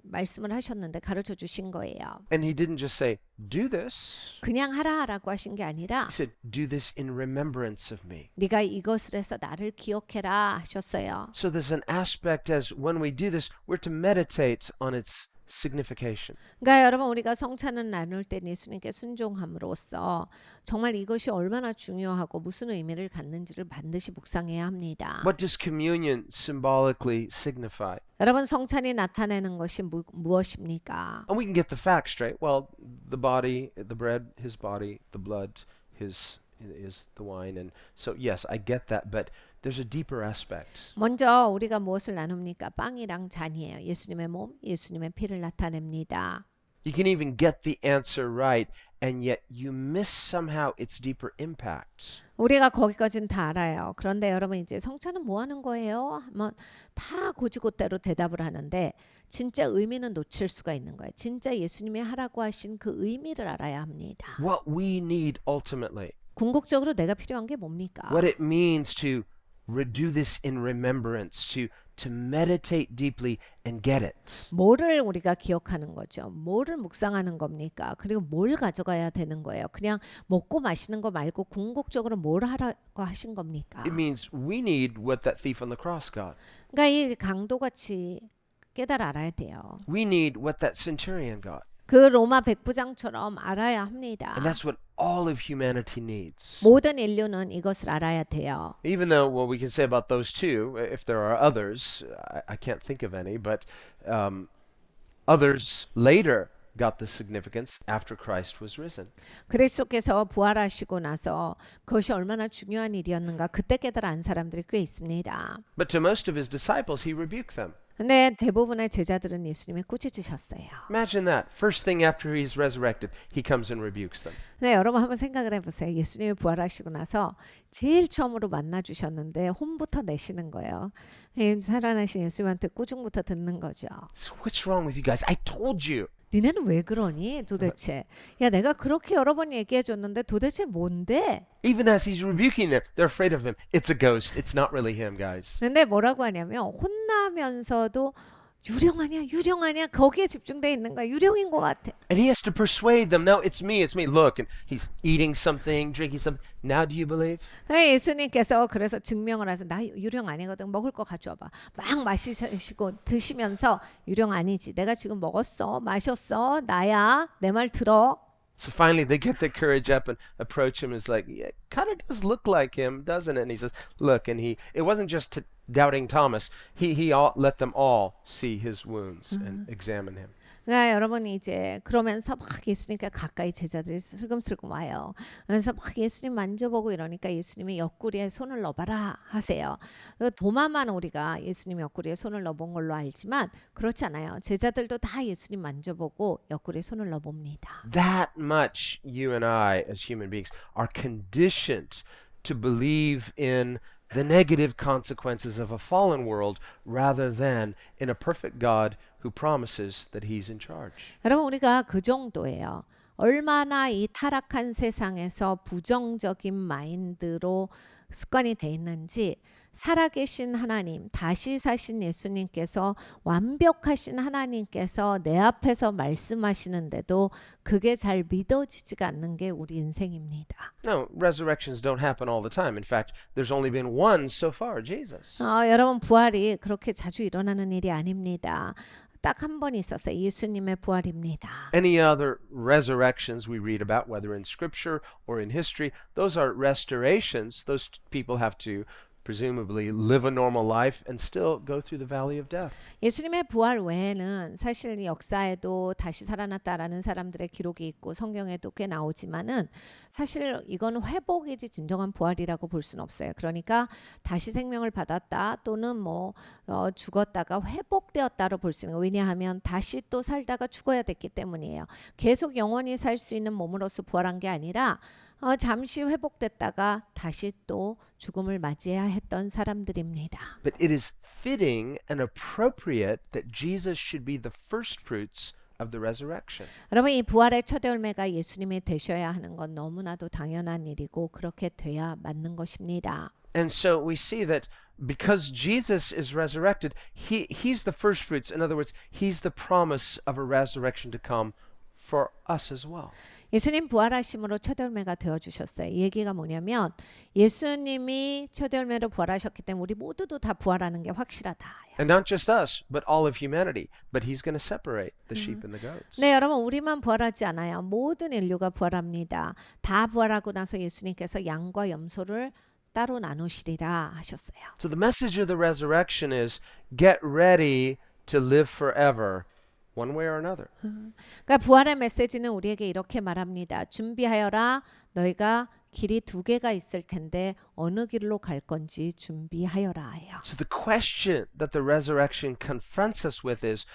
말씀을 하셨는데 가르쳐 주신 거예요. And he didn't just say, do this. 그냥 하라라고 하신 게 아니라 He said, do this in remembrance of me. 네가 이것을 해서 나를 기억해라 하셨어요. So there's an aspect as when we do this, we're to meditate on its signification. 그러니까 여러분 우리가 성찬을 나눌 때 예수님께 순종함으로써 정말 이것이 얼마나 중요하고 무슨 의미를 갖는지를 반드시 묵상해야 합니다. What does communion symbolically signify? 여러분 성찬이 나타내는 것이 무엇입니까? And we can get the facts straight. Well, the body, the bread, his body, the blood, his is the wine. And so, yes, I get that, but there's a deeper aspect. 먼저 우리가 무엇을 나눕니까? 빵이랑 잔이에요. 예수님의 몸, 예수님의 피를 나타냅니다. You can even get the answer right, and yet you miss somehow its deeper impact. 우리가 거기까지는 다 알아요. 그런데 여러분 이제 성찬은 뭐 하는 거예요? 하면 다 고지고대로 대답을 하는데 진짜 의미는 놓칠 수가 있는 거예요. 진짜 예수님이 하라고 하신 그 의미를 알아야 합니다. What we need ultimately, 궁극적으로 내가 필요한 게 뭡니까? what it means to do this in remembrance, to meditate deeply and get it. 뭐를 우리가 기억하는 거죠? 뭐를 묵상하는 겁니까? 그리고 뭘 가져가야 되는 거예요? 그냥 먹고 마시는 거 말고 궁극적으로 뭘 하라고 하신 겁니까? It means we need what that thief on the cross got. 그러니까 이 강도같이 깨달아 알아야 돼요. We need what that centurion got. 그 로마 백부장처럼 알아야 합니다. And that's what all of humanity needs. 모든 인류는 이것을 알아야 돼요. Even though, well, we can say about those two, if there are others, I can't think of any, but others later got the significance after Christ was risen. 그리스도께서 부활하시고 나서 그것이 얼마나 중요한 일이었는가 그때 깨달아 안 사람들이 꽤 있습니다. But to most of his disciples, he rebuked them. 근데 대부분의 제자들은 예수님이 꾸짖으셨어요. Imagine that. First thing after he's resurrected, he comes and rebukes them. 네, 여러분 한번 생각을 해보세요. 예수님이 부활하시고 나서 제일 처음으로 만나 주셨는데 혼부터 내시는 거예요. 살아나신 예수님한테 꾸중부터 듣는 거죠. So what's wrong with you guys? I told you. 니네는 왜 그러니 도대체? 야 내가 그렇게 여러 번 얘기해 줬는데 도대체 뭔데? Even as he's rebuking them, they're afraid of him. It's a ghost. It's not really him, guys. 근데 뭐라고 하냐면 혼나면서도 유령하냐 거기에 집중돼 있는 거야. 유령인 것 같아. And he has to persuade them. No, it's me. Look, and he's eating something, drinking something. Now do you believe? 예수님께서 그래서 증명을 해서 나 유령 아니거든. 먹을 거 가져와봐. 막 마시시고 드시면서 유령 아니지. 내가 지금 먹었어. 마셨어. 나야. 내 말 들어. So finally they get the courage up and approach him. It's like, yeah, it kind of does look like him, doesn't it? And he says, look, and it wasn't just to doubting Thomas. He let them all see his wounds and examine him. 그러니까 여러분이 이제 그러면서 막 예수님께 가까이 제자들이 슬금슬금 와요. 그래서 막 예수님 만져보고 이러니까 예수님이 옆구리에 손을 넣어봐라 하세요. 도마만 우리가 예수님 옆구리에 손을 넣어본 걸로 알지만 그렇지 않아요. 제자들도 다 예수님 만져보고 옆구리에 손을 넣어봅니다. That much you and I as human beings are conditioned to believe in the negative consequences of a fallen world rather than in a perfect God who promises that he's in charge. 여러분 우리가 그 정도예요. 얼마나 이 타락한 세상에서 부정적인 마인드로 습관이 돼 있는지 살아계신 하나님, 다시 사신 예수님께서 완벽하신 하나님께서 내 앞에서 말씀하시는데도 그게 잘 믿어지지가 않는 게 우리 인생입니다. No, resurrections don't happen all the time. In fact, there's only been one so far, Jesus. 여러분 부활이 그렇게 자주 일어나는 일이 아닙니다. 딱 한 번 있었어요. 예수님의 부활입니다. Any other resurrections we read about, whether in scripture or in history, those are restorations. Those people have to presumably live a normal life and still go through the valley of death. 예수님의 부활 외에는 사실 역사에도 다시 살아났다라는 사람들의 기록이 있고 성경에도 꽤 나오지만은 사실 이건 회복이지 진정한 부활이라고 볼 수는 없어요. 그러니까 다시 생명을 받았다 또는 죽었다가 회복되었다로 볼 수 있는 거예요. 왜냐하면 다시 또 살다가 죽어야 됐기 때문이에요. 계속 영원히 살 수 있는 몸으로서 부활한 게 아니라 잠시 회복됐다가 다시 또 죽음을 맞이해야 했던 사람들입니다. But it is fitting and appropriate that Jesus should be the first fruits of the resurrection. 여러분 이 부활의 첫 열매가 예수님이 되셔야 하는 건 너무나도 당연한 일이고 그렇게 돼야 맞는 것입니다. And so we see that because Jesus is resurrected, he's the first fruits. In other words, he's the promise of a resurrection to come for us as well. 예수님 부활하심으로 첫 열매가 되어주셨어요. 이 얘기가 뭐냐면 예수님이 첫 열매로 부활하셨기 때문에 우리 모두도 다 부활하는 게 확실하다. And not just us, but all of humanity. But he's going to separate the sheep and the goats. 네, 여러분 우리만 부활하지 않아요. 모든 인류가 부활합니다. 다 부활하고 나서 예수님께서 양과 염소를 따로 나누시리라 하셨어요. So the message of the resurrection is get ready to live forever, one way or another. 그러니까 부활의 메시지는 우리에게 이렇게 말합니다. 준비하여라. 너희가 길이 두 개가 있을 텐데 어느 길로 갈 건지 준비하여라 해요. So the question that the resurrection confronts us with is,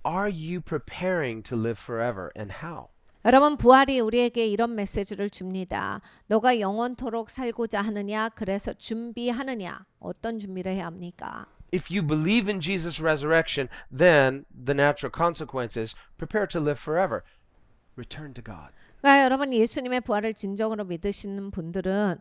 are you preparing to live forever and how? 여러분 부활이 우리에게 이런 메시지를 줍니다. 너가 영원토록 살고자 하느냐? 그래서 준비하느냐? 어떤 준비를 해야 합니까? If you believe in Jesus' resurrection, then the natural consequence is prepare to live forever. Return to God. 그러니까 여러분 예수님의 부활을 진정으로 믿으시는 분들은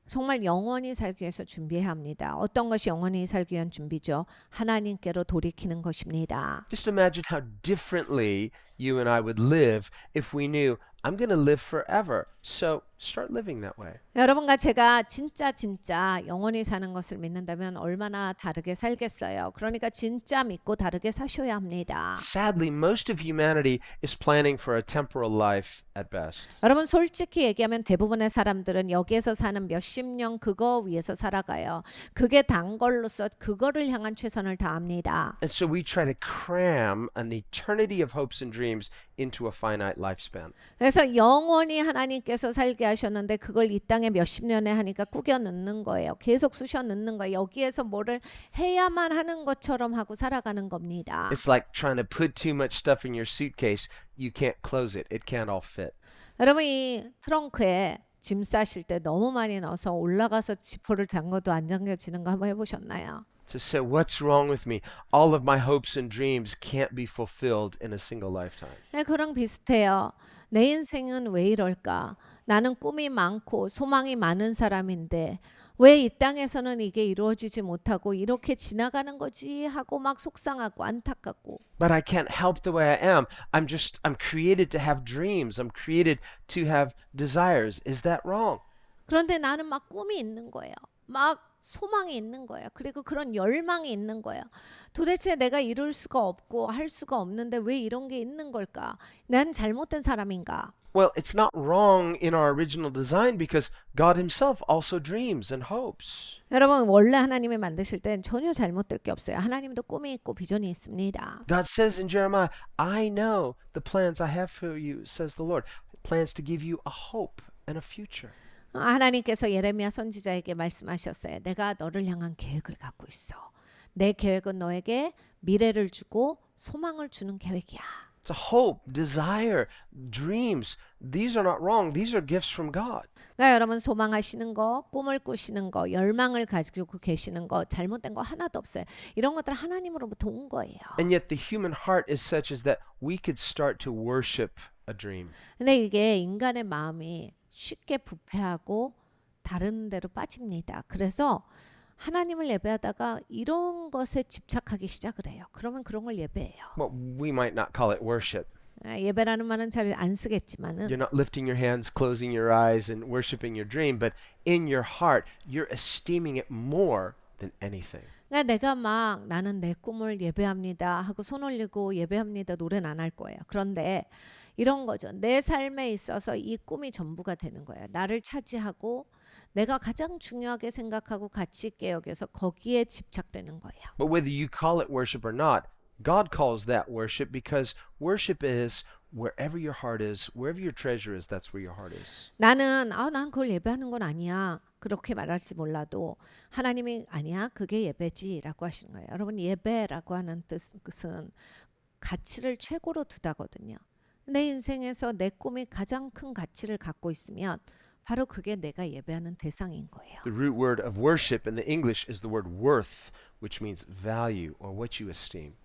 정말 영원히 살기 위해서 준비해야 합니다. 어떤 것이 영원히 살기 위한 준비죠? 하나님께로 돌이키는 것입니다. Just imagine how differently you and I would live if we knew I'm going to live forever. So start living that way. 여러분과 제가 진짜 영원히 사는 것을 믿는다면 얼마나 다르게 살겠어요. 그러니까 진짜 믿고 다르게 사셔야 합니다. Sadly, most of humanity is planning for a temporal life at best. 여러분 솔직히 얘기하면 대부분의 사람들은 여기에서 사는 몇십 년 그거 위해서 살아가요. 그게 단 걸로서 그거를 향한 최선을 다합니다. And so we try to cram an eternity of hopes and dreams into a finite lifespan. 그래서 영원히 하나님께서 살게 하셨는데 그걸 이 땅에 몇십 년에 하니까 꾸겨 넣는 거예요. 계속 쑤셔 넣는 거예요. 여기에서 뭐를 해야만 하는 것처럼 하고 살아가는 겁니다. It's like trying to put too much stuff in your suitcase. You can't close it. It can't all fit. 여러분 이 트렁크에 짐 싸실 때 너무 많이 넣어서 올라가서 지퍼를 잠궈도 안 잠겨지는 거 한번 해보셨나요? So what's wrong with me? All of my hopes and dreams can't be fulfilled in a single lifetime. 네, 그랑 비슷해요. 내 인생은 왜 이럴까? 나는 꿈이 많고 소망이 많은 사람인데 왜 이 땅에서는 이게 이루어지지 못하고 이렇게 지나가는 거지 하고 막 속상하고 안타깝고. But I can't help the way I am. I'm created to have dreams. I'm created to have desires. Is that wrong? 그런데 나는 막 꿈이 있는 거예요. 막 소망이 있는 거예요. 그리고 그런 열망이 있는 거예요. 도대체 내가 이룰 수가 없고 할 수가 없는데 왜 이런 게 있는 걸까? 난 잘못된 사람인가? Well, it's not wrong in our original design because God himself also dreams and hopes. 여러분 원래 하나님이 만드실 땐 전혀 잘못될 게 없어요. 하나님도 꿈이 있고 비전이 있습니다. God says in Jeremiah, I know the plans I have for you, says the Lord. Plans to give you a hope and a future. 하나님께서 예레미야 선지자에게 말씀하셨어요. 내가 너를 향한 계획을 갖고 있어. 내 계획은 너에게 미래를 주고 소망을 주는 계획이야. So hope, desire, dreams, these are not wrong. These are gifts from God. 그러니까 여러분 소망하시는 거, 꿈을 꾸시는 거, 열망을 가지고 계시는 거 잘못된 거 하나도 없어요. 이런 것들 하나님으로부터 온 거예요. And yet the human heart is such as that we could start to worship a dream. 근데 이게 인간의 마음이 쉽게 부패하고 다른 데로 빠집니다. 그래서 하나님을 예배하다가 이런 것에 집착하기 시작을 해요. 그러면 그런 걸 예배해요. Well, we might not call it worship. 예배라는 말은 잘 안 쓰겠지만은 You're not lifting your hands, closing your eyes, and worshiping your dream, but in your heart, you're esteeming it more than anything. 그러니까 내가 막 나는 내 꿈을 예배합니다 하고 손 올리고 예배합니다 노래는 안 할 거예요. 그런데 이런 거죠. 내 삶에 있어서 이 꿈이 전부가 되는 거예요. 나를 차지하고 내가 가장 중요하게 생각하고 가치 있게 여겨서 거기에 집착되는 거예요. But whether you call it worship or not, God calls that worship because worship is wherever your heart is, wherever your treasure is, that's where your heart is. 나는 난 그걸 예배하는 건 아니야. 그렇게 말할지 몰라도 하나님이 아니야. 그게 예배지라고 하시는 거예요. 여러분 예배라고 하는 뜻은 가치를 최고로 두다거든요. 내 인생에서 내 꿈이 가장 큰 가치를 갖고 있으면 바로 그게 내가 예배하는 대상인 거예요. The root word of worship in the English is the word worth, which means value or what you esteem.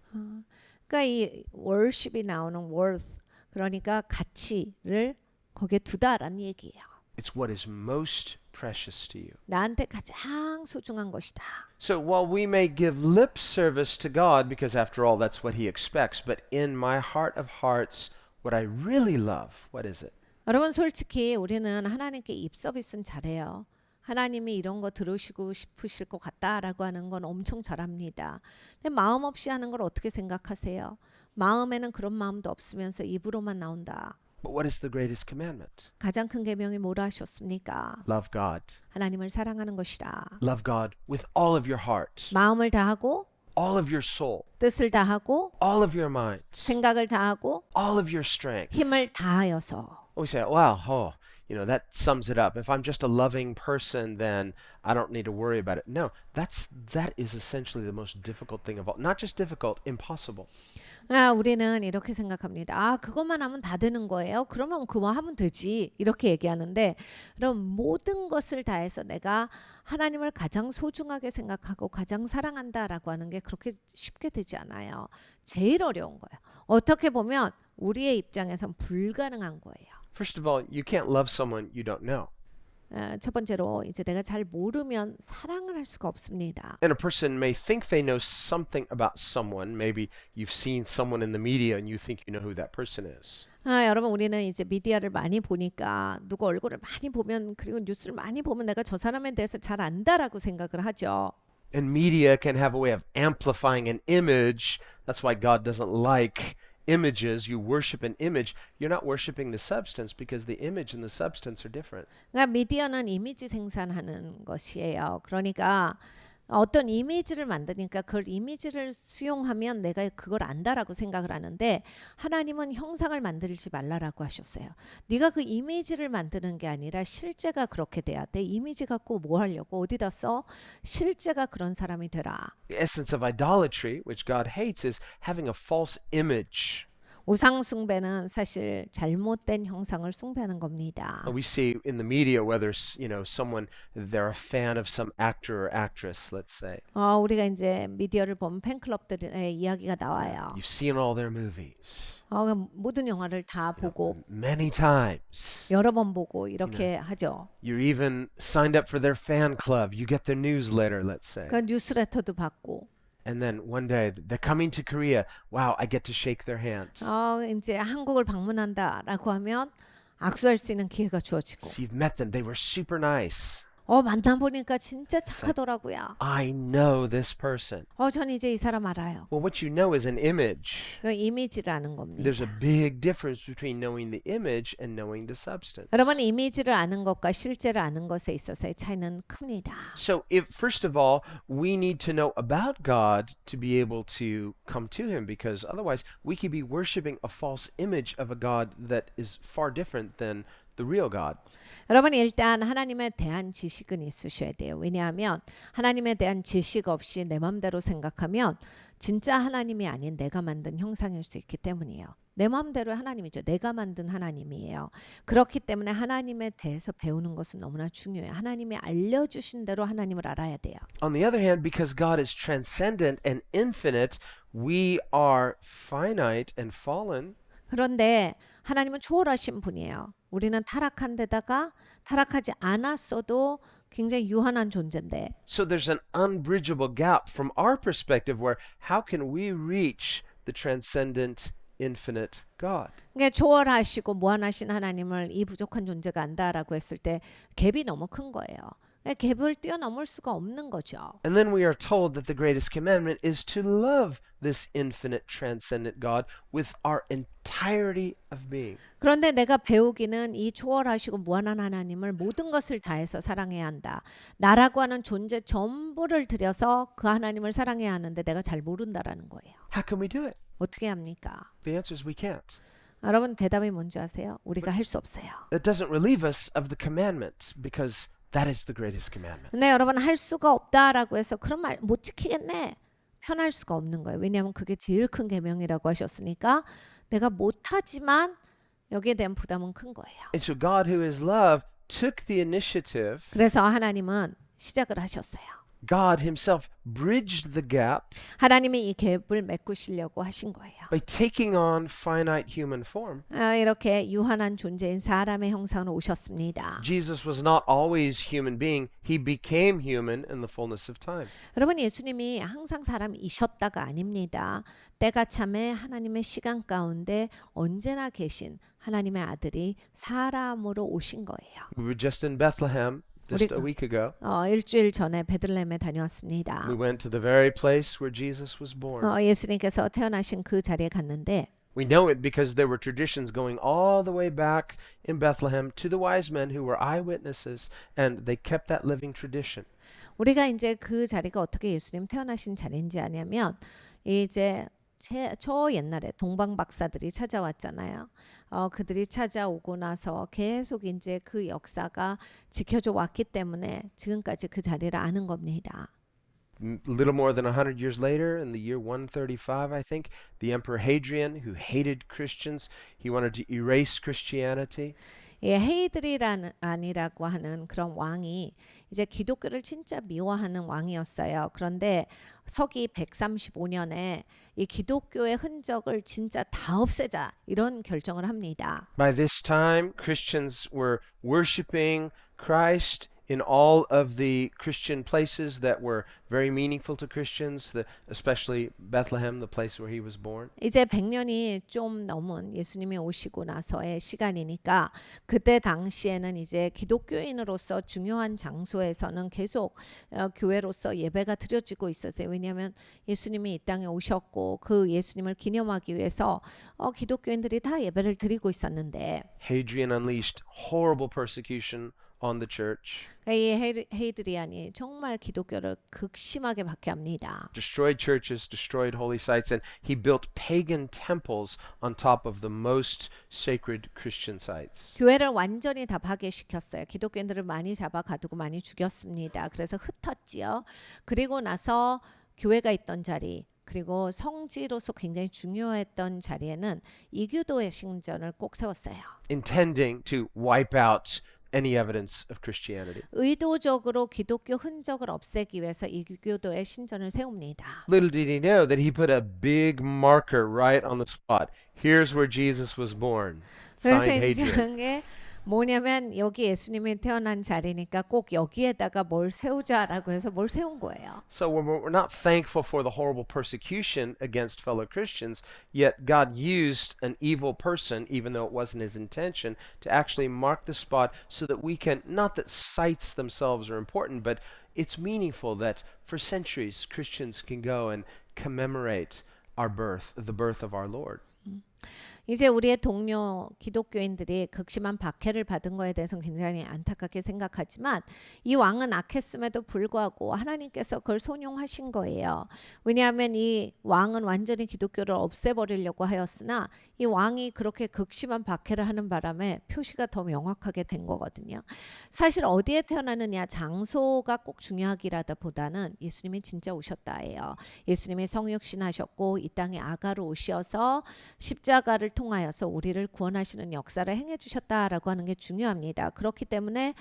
그러니까 이 worship이 나오는 worth 그러니까 가치를 거기에 두다라는 얘기예요. It's what is most precious to you. 나한테 가장 소중한 것이다. So while we may give lip service to God, because after all, that's what He expects, but in my heart of hearts, what I really love, what is it? 여러분 솔직히 우리는 하나님께 입 서비스는 잘해요. 하나님이 이런 거 들으시고 싶으실 것 같다라고 하는 건 엄청 잘합니다. 근데 마음 없이 하는 걸 어떻게 생각하세요? 마음에는 그런 마음도 없으면서 입으로만 나온다. But what is the greatest commandment? 가장 큰 계명이 뭐라 하셨습니까? Love God. 하나님을 사랑하는 것이다. Love God with all of your heart, 마음을 다하고 all of your soul, 뜻을 다하고 all of your mind, 생각을 다하고 all of your strength. 힘을 다하여서 We say, wow, that sums it up. If I'm just a loving person, then I don't need to worry about it. No, that is essentially the most difficult thing of all. Not just difficult, impossible. 우리는 이렇게 생각합니다. 그것만 하면 다 되는 거예요. 그러면 그거 하면 되지. 이렇게 얘기하는데 그럼 모든 것을 다해서 내가 하나님을 가장 소중하게 생각하고 가장 사랑한다라고 하는 게 그렇게 쉽게 되지 않아요. 제일 어려운 거예요. 어떻게 보면 우리의 입장에선 불가능한 거예요. First of all, you can't love someone you don't know. 첫 번째로 이제 내가 잘 모르면 사랑을 할 수가 없습니다. And a person may think they know something about someone. Maybe you've seen someone in the media and you think you know who that person is. 여러분 우리는 이제 미디어를 많이 보니까 누구 얼굴을 많이 보면 그리고 뉴스를 많이 보면 내가 저 사람에 대해서 잘 안다라고 생각을 하죠. And media can have a way of amplifying an image. That's why God doesn't like images. You worship an image. You're not worshiping the substance because the image and the substance are different. 그러니까 미디어는 이미지 생산하는 것이에요. 그러니까 어떤 이미지를 만드니까 그걸 이미지를 수용하면 내가 그걸 안다라고 생각을 하는데 하나님은 형상을 만들지 말라라고 하셨어요. 네가 그 이미지를 만드는 게 아니라 실제가 그렇게 돼야 돼. 이미지 갖고 뭐 하려고 어디다 써? 실제가 그런 사람이 되라. The essence of idolatry, which God hates, is having a false image. 우상 숭배는 사실 잘못된 형상을 숭배하는 겁니다. We see in the media whether someone they're a fan of some actor or actress, let's say. 우리가 이제 미디어를 보면 팬클럽들의 이야기가 나와요. You've seen all their movies 모든 영화를 다 보고 many times. 여러 번 보고 이렇게 하죠. You're even signed up for their fan club. You get their newsletter, let's say. 그 뉴스레터도 받고. And then one day they're coming to Korea. Wow, I get to shake their hand. 이제 한국을 방문한다라고 하면 악수할 수 있는 기회가 주어지고. So you've met them. They were super nice. 만나보니까 진짜 착하더라고요. I know this person. 전 이제 이 사람 알아요. Well, what you know is an image. 그런 이미지를 아는 겁니다. There's a big difference between knowing the image and knowing the substance. 여러분 이미지를 아는 것과 실제를 아는 것에 있어서의 차이는 큽니다. So, first of all, we need to know about God to be able to come to Him, because otherwise we could be worshiping a false image of a God that is far different than the real God. 여러분 일단 하나님에 대한 지식은 있으셔야 돼요. 왜냐하면 하나님에 대한 지식 없이 내 마음대로 생각하면 진짜 하나님이 아닌 내가 만든 형상일 수 있기 때문이에요. 내 마음대로 하나님이죠. 내가 만든 하나님이에요. 그렇기 때문에 하나님에 대해서 배우는 것은 너무나 중요해요. 하나님이 알려주신 대로 하나님을 알아야 돼요. On the other hand, because God is transcendent and infinite, we are finite and fallen. 그런데 하나님은 초월하신 분이에요. 우리는 타락한 데다가 타락하지 않았어도 굉장히 유한한 존재인데 So there's an unbridgeable gap from our perspective where how can we reach the transcendent, infinite God? 그러니까 초월하시고 무한하신 하나님을 이 부족한 존재가 안다라고 했을 때 갭이 너무 큰 거예요. 그러니까 갭을 뛰어넘을 수가 없는 거죠. And then we are told that the greatest commandment is to love this infinite, transcendent God with our entirety of being. 그런데 내가 배우기는 이 초월하시고 무한한 하나님을 모든 것을 다해서 사랑해야 한다. 나라고 하는 존재 전부를 들여서 그 하나님을 사랑해야 하는데 내가 잘 모른다라는 거예요. How can we do it? 어떻게 합니까? The answer is we can't. 여러분 대답이 뭔지 아세요? 우리가 할 수 없어요. That doesn't relieve us of the commandment because that is the greatest commandment. 근데 여러분 할 수가 없다라고 해서 그런 말 못 지키겠네. 편할 수가 없는 거예요. 왜냐하면 그게 제일 큰 계명이라고 하셨으니까 내가 못하지만 여기에 대한 부담은 큰 거예요. And so God, who is love, took the initiative. 그래서 하나님은 시작을 하셨어요. God himself bridged the gap 하나님이 이 갭을 메꾸시려고 하신 거예요. by taking on finite human form. 이렇게 유한한 존재인 사람의 형상으로 오셨습니다. Jesus was not always human being. He became human in the fullness of time. 여러분 예수님이 항상 사람이셨다가 아닙니다. 때가 참에 하나님의 시간 가운데 언제나 계신 하나님의 아들이 사람으로 오신 거예요. We were just in Bethlehem just a week ago. 일주일 전에 베들레헴에 다녀왔습니다. We went to the very place where Jesus was born. 예수님께서 태어나신 그 자리에 갔는데 We know it because there were traditions going all the way back in Bethlehem to the wise men who were eyewitnesses, and they kept that living tradition. 우리가 이제 그 자리가 어떻게 예수님 태어나신 자리인지 아냐면 이제 저 옛날에 동방 박사들이 찾아왔잖아요. 그들이 찾아오고 나서 계속 이제 그 역사가 지켜져 왔기 때문에 지금까지 그 자리를 아는 겁니다. Little more than 100 years later, in the year 135, I think, the Emperor Hadrian, who hated Christians, he wanted to erase Christianity. 헤이드리안이라고 하는 그런 왕이 이제 기독교를 진짜 미워하는 왕이었어요. 그런데 서기 135년에 이 기독교의 흔적을 진짜 다 없애자 이런 결정을 합니다. By this time, Christians were worshiping Christ in all of the Christian places that were very meaningful to Christians, especially Bethlehem, the place where he was born. 이제 100년이 좀 넘은 예수님이 오시고 나서의 시간이니까 그때 당시에는 이제 기독교인으로서 중요한 장소에서는 계속 교회로서 예배가 드려지고 있었어요. 왜냐하면 예수님이 이 땅에 오셨고 그 예수님을 기념하기 위해서 기독교인들이 다 예배를 드리고 있었는데 Hadrian unleashed horrible persecution on the church. 이 헤이드리안이 정말 기독교를 극심하게 박해합니다. Destroyed churches, destroyed holy sites, and he built pagan temples on top of the most sacred Christian sites. 교회를 완전히 다 파괴시켰어요. 기독교인들을 많이 잡아가두고 많이 죽였습니다. 그래서 흩었지요. 그리고 나서 교회가 있던 자리 그리고 성지로서 굉장히 중요했던 자리에는 이교도의 신전을 꼭 세웠어요. Intending to wipe out any evidence of Christianity. 의도적으로 기독교 흔적을 없애기 위해서 이교도의 신전을 세웁니다. Little did he know that he put a big marker right on the spot. Here's where Jesus was born. 그래서 Signed 이제 Hadrian. 게 뭐냐면 여기 예수님이 태어난 자리니까 꼭 여기에다가 뭘 세우자라고 해서 뭘 세운 거예요. So we're not thankful for the horrible persecution against fellow Christians, yet God used an evil person, even though it wasn't his intention, to actually mark the spot so that we can, not that sites themselves are important, but it's meaningful that for centuries Christians can go and commemorate our birth, the birth of our Lord. 이제 우리의 동료 기독교인들이 극심한 박해를 받은 거에 대해서는 굉장히 안타깝게 생각하지만 이 왕은 악했음에도 불구하고 하나님께서 그걸 선용하신 거예요. 왜냐하면 이 왕은 완전히 기독교를 없애버리려고 하였으나 이 왕이 그렇게 극심한 박해를 하는 바람에 표시가 더 명확하게 된 거거든요. 사실 어디에 태어나느냐 장소가 꼭 중요하기라보다는 예수님이 진짜 오셨다예요. 예수님이 성육신 하셨고 이 땅에 아가로 오셔서 십자가를 통하여서 우리를 구원하시는 역사를 행해 주셨다라고 하는 게 중요합니다. 그렇기 때문에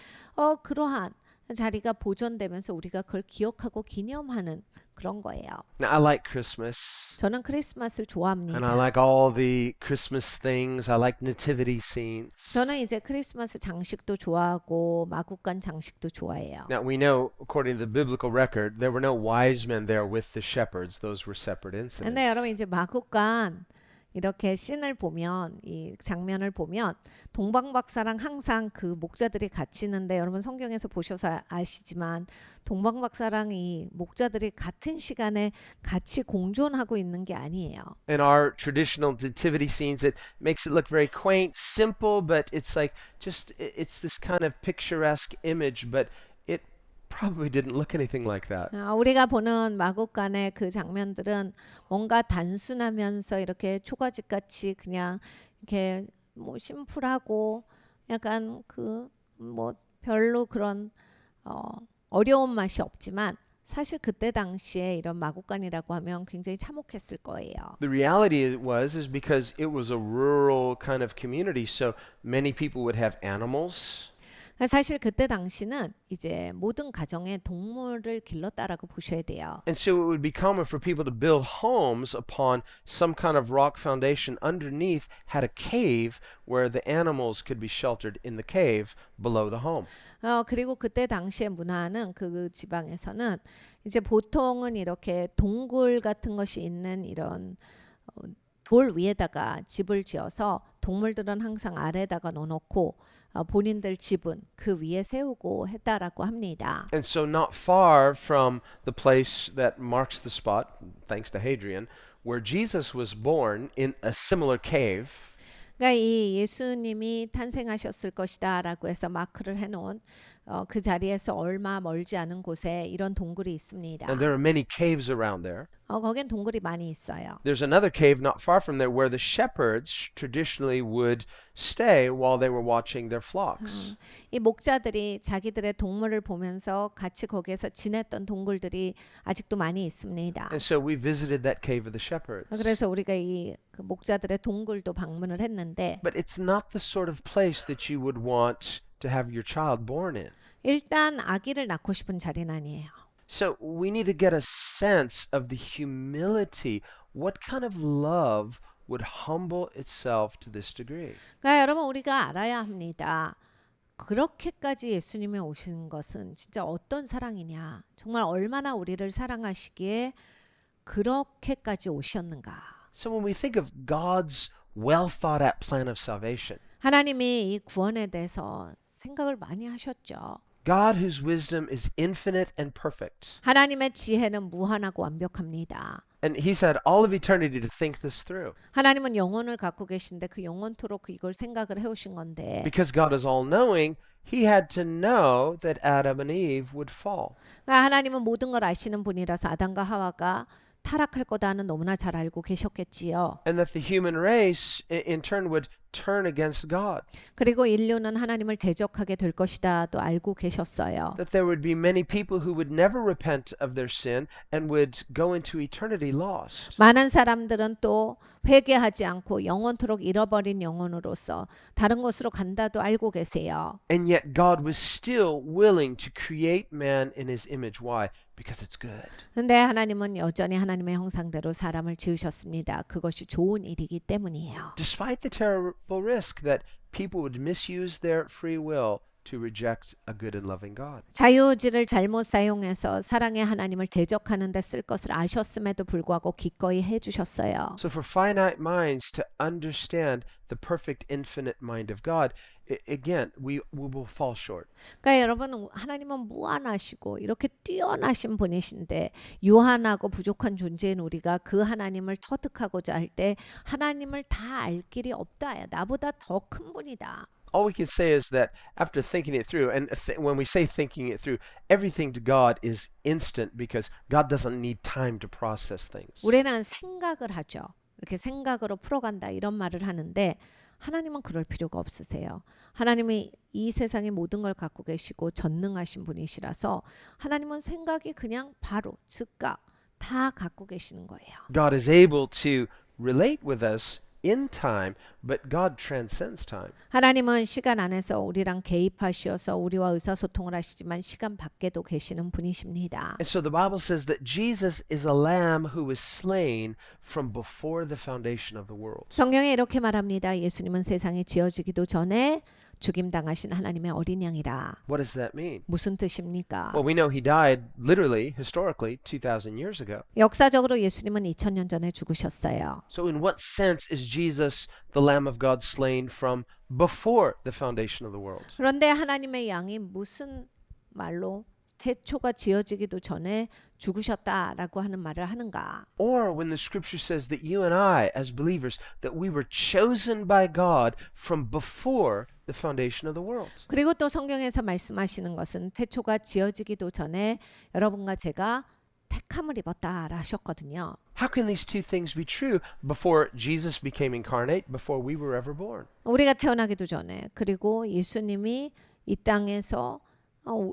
그러한 자리가 보존되면서 우리가 그걸 기억하고 기념하는 그런 거예요. Now, I like Christmas, 저는 크리스마스를 and I 좋아합니다. like all the Christmas things. I like nativity scenes. 저는 이제 크리스마스 장식도 좋아하고 마구간 장식도 좋아해요. Now, we know, according to the biblical record, there were no wise men there with the shepherds. Those were separate 근데 여러분 incidents. 이제 마구간 이렇게 씬을 보면 이 장면을 보면 동방박사랑 항상 그 목자들이 같이 있는데 여러분 성경에서 보셔서 아시지만 동방박사랑 이 목자들이 같은 시간에 같이 공존하고 있는 게 아니에요. In our traditional nativity scenes, it makes it look very quaint, simple, but it's like it's this kind of picturesque image, but it probably didn't look anything like that. 우리가 보는 마곡간의 그 장면들은 뭔가 단순하면서 이렇게 초가집 같이 그냥 이렇게 뭐 심플하고 약간 그 뭐 별로 그런 어려운 맛이 없지만 사실 그때 당시에 이런 마곡간이라고 하면 굉장히 참혹했을 거예요. The reality is because it was a rural kind of community, so many people would have animals. 사실 그때 당시는 이제 모든 가정에 동물을 길렀다라고 보셔야 돼요. And so it would be common for people to build homes upon some kind of rock foundation underneath had a cave where the animals could be sheltered in the cave below the home. 그리고 그때 당시의 문화는 그 지방에서는 이제 보통은 이렇게 동굴 같은 것이 있는 이런 돌 위에다가 집을 지어서 동물들은 항상 아래다가 넣어놓고 본인들 집은 그 위에 세우고 했다라고 합니다. And so not far from the place that marks the spot, thanks to Hadrian, where Jesus was born in a similar cave, 그러니까 이 예수님이 탄생하셨을 것이다라고 해서 마크를 해놓은 그 자리에서 얼마 멀지 않은 곳에 이런 동굴이 있습니다. and there are many caves around there. 거긴 동굴이 많이 있어요. There's another cave not far from there where the shepherds traditionally would stay while they were watching their flocks. 이 목자들이 자기들의 동물을 보면서 같이 거기에서 지냈던 동굴들이 아직도 많이 있습니다. And so we visited that cave of the shepherds. 그래서 우리가 이 그 목자들의 동굴도 방문을 했는데 But it's not the sort of place that you would want to have your child born in. 일단 아기를 낳고 싶은 자리는 아니에요. So we need to get a sense of the humility. What kind of love would humble itself to this degree? 그러니까 여러분 우리가 알아야 합니다. 그렇게까지 예수님이 오신 것은 진짜 어떤 사랑이냐. 정말 얼마나 우리를 사랑하시기에 그렇게까지 오셨는가. So when we think of God's well thought out plan of salvation, 하나님이 이 구원에 대해서 생각을 많이 하셨죠. God whose wisdom is infinite and perfect. 하나님의 지혜는 무한하고 완벽합니다. And he's had all of eternity to think this through. 하나님은 영혼을 갖고 계신데 그 영원토록 이걸 생각을 해오신 건데 Because God is all knowing, he had to know that Adam and Eve would fall. 그러니까 하나님은 모든 걸 아시는 분이라서 아담과 하와가 타락할 거다는 너무나 잘 알고 계셨겠지요. And that the human race in turn would turn against God. 그리고 인류는 하나님을 대적하게 될 것이다 또 알고 계셨어요. That there would be many people who would never repent of their sin and would go into eternity lost. 많은 사람들은 또 회개하지 않고 영원토록 잃어버린 영혼으로서 다른 곳으로 간다도 알고 계세요. And yet God was still willing to create man in his image. Why? Because it's good. 근데 하나님은 여전히 하나님의 형상대로 사람을 지으셨습니다. 그것이 좋은 일이기 때문이에요. Despite the terrible risk that people would misuse their free will to reject a good and loving God. 자유의지를 잘못 사용해서 사랑의 하나님을 대적하는 데 쓸 것을 아셨음에도 불구하고 기꺼이 해주셨어요. So for finite minds to understand the perfect infinite mind of God, again, we will fall short. 그러니까 여러분 하나님은 무한하시고 이렇게 뛰어나신 분이신데 유한하고 부족한 존재인 우리가 그 하나님을 터득하고자 할 때 하나님을 다 알 길이 없다. 나보다 더 큰 분이다. All we can say is that after thinking it through, and when we say thinking it through, everything to God is instant because God doesn't need time to process things. 우리는 생각을 하죠. 이렇게 생각으로 풀어간다 이런 말을 하는데 하나님은 그럴 필요가 없으세요. 하나님이 이 세상의 모든 걸 갖고 계시고 전능하신 분이시라서 하나님은 생각이 그냥 바로 즉각 다 갖고 계시는 거예요. God is able to relate with us in time, but God transcends time. 하나님은 시간 안에서 우리랑 개입하시어서 우리와 의사소통을 하시지만 시간 밖에도 계시는 분이십니다. And so the Bible says that Jesus is a lamb who was slain from before the foundation of the world. 성경에 이렇게 말합니다. 예수님은 세상이 지어지기도 전에 죽임당하신 하나님의 어린 양이라. What does that mean? 무슨 뜻입니까? Well, we know he died literally, historically, 2,000 years ago. 역사적으로 예수님은 2000년 전에 죽으셨어요. So in what sense is Jesus the Lamb of God slain from before the foundation of the world? 그런데 하나님의 양이 무슨 말로 태초가 지어지기도 전에 죽으셨다라고 하는 말을 하는가? Or when the scripture says that you and I, as believers, that we were chosen by God from before the foundation of the world. 그리고 또 성경에서 말씀하시는 것은 태초가 지어지기도 전에 여러분과 제가 택함을 입었다라 하셨거든요. How can these two things be true before Jesus became incarnate, before we were ever born? 우리가 태어나기도 전에 그리고 예수님이 이 땅에서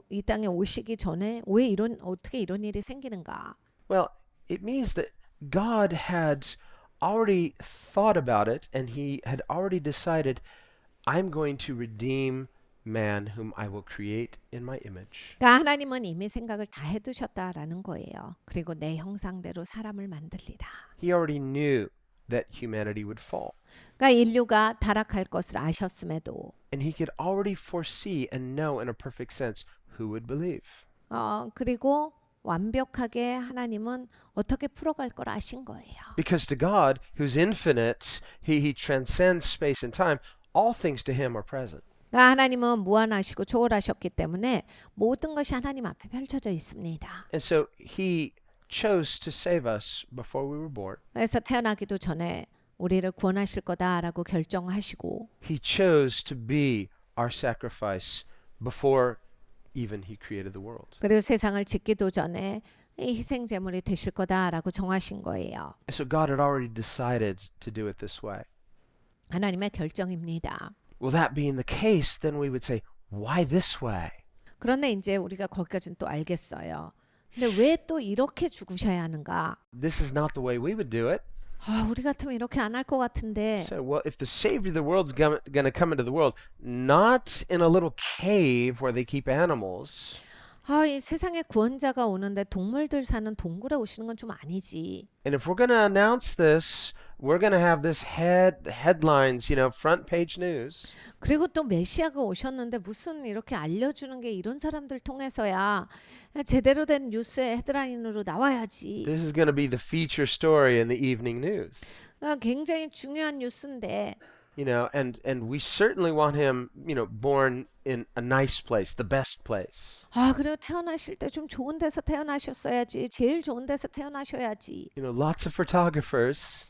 이 땅에 오시기 전에 왜 어떻게 이런 일이 생기는가? Well, it means that God had already thought about it and he had already decided, I'm going to redeem man whom I will create in my image. 그러니까 하나님은 이미 생각을 다 해두셨다라는 거예요. 그리고 내 형상대로 사람을 만들리라. He already knew that humanity would fall. 그러니까 인류가 타락할 것을 아셨음에도 And he could already foresee and know in a perfect sense who would believe. 그리고 완벽하게 하나님은 어떻게 풀어갈 걸 아신 거예요. Because to God, who's infinite, he transcends space and time, all things to him are present. 그러니까 하나님은 무한하시고 초월하셨기 때문에 모든 것이 하나님 앞에 펼쳐져 있습니다. And so he chose to save us before we were born. 그래서 태어나기도 전에 우리를 구원하실 거다라고 결정하시고 He chose to be our sacrifice before even he created the world. 그리고 세상을 짓기도 전에 이 희생 제물이 되실 거다라고 정하신 거예요. And so God had already decided to do it this way. 하나님의 결정입니다. Well, that being the case, then we would say, why this way? 그런데 이제 우리가 거기까지는 또 알겠어요. 근데 왜 또 이렇게 죽으셔야 하는가? This is not the way we would do it. 우리 같으면 이렇게 안 할 것 같은데. So, well, if the Savior of the world's going to come into the world, not in a little cave where they keep animals, 이 세상에 구원자가 오는데 동물들 사는 동굴에 오시는 건 좀 아니지. and if we're going to announce this, we're going to have this headlines, front page news. 그리고 또 메시아가 오셨는데 무슨 이렇게 알려주는 게 이런 사람들 통해서야 제대로 된 뉴스의 헤드라인으로 나와야지. This is going to be the feature story in the evening news. 굉장히 중요한 뉴스인데. And we certainly want him, born in a nice place, the best place. 그리고 태어나실 때 좀 좋은 데서 태어나셨어야지. 제일 좋은 데서 태어나셔야지. Lots of photographers.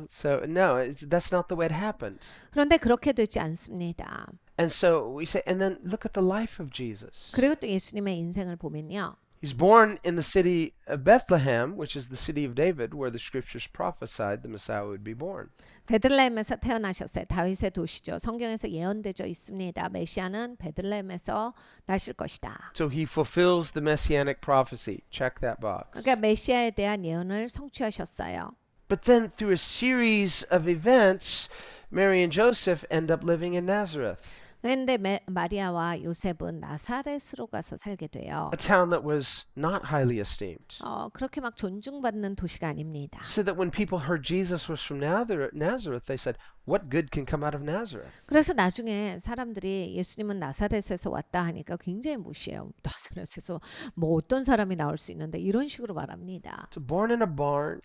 So no, that's not the way it happened. 그런데 그렇게 되지 않습니다. And so we say, and then look at the life of Jesus. 그리고 또 예수님의 인생을 보면요. He's born in the city of Bethlehem, which is the city of David, where the scriptures prophesied the Messiah would be born. 베들레헴에서 태어나셨어요. 다윗의 도시죠. 성경에서 예언되어 있습니다. 메시아는 베들레헴에서 나실 것이다. So he fulfills the messianic prophecy. Check that box. 그러니까 메시아에 대한 예언을 성취하셨어요. But then through a series of events, Mary and Joseph end up living in Nazareth, 그런데 마리아와 요셉은 나사렛으로 가서 살게 돼요. a town that was not highly esteemed. 그렇게 막 존중받는 도시가 아닙니다. So that when people heard Jesus was from Nazareth, they said, what good can come out of Nazareth? 그래서 나중에 사람들이 예수님은 나사렛에서 왔다 하니까 굉장히 무시해요. 나사렛에서 뭐 어떤 사람이 나올 수 있는데 이런 식으로 말합니다. So born in a barn,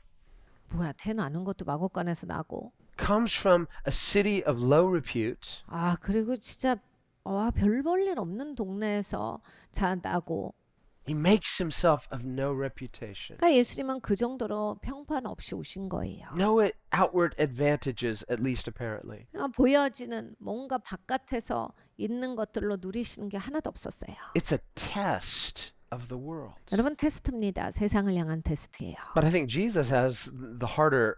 뭐야 태어나는 것도 마곡간에서 나고. comes from a city of low repute. 그리고 진짜 별 볼 일 없는 동네에서 나고. He makes himself of no reputation. 그러니까 예수님은 그 정도로 평판 없이 오신 거예요. No outward advantages, at least apparently. 보여지는 뭔가 바깥에서 있는 것들로 누리시는 게 하나도 없었어요. It's a test of the world. 여러분 테스트입니다. 세상을 향한 테스트예요. But I think Jesus has the harder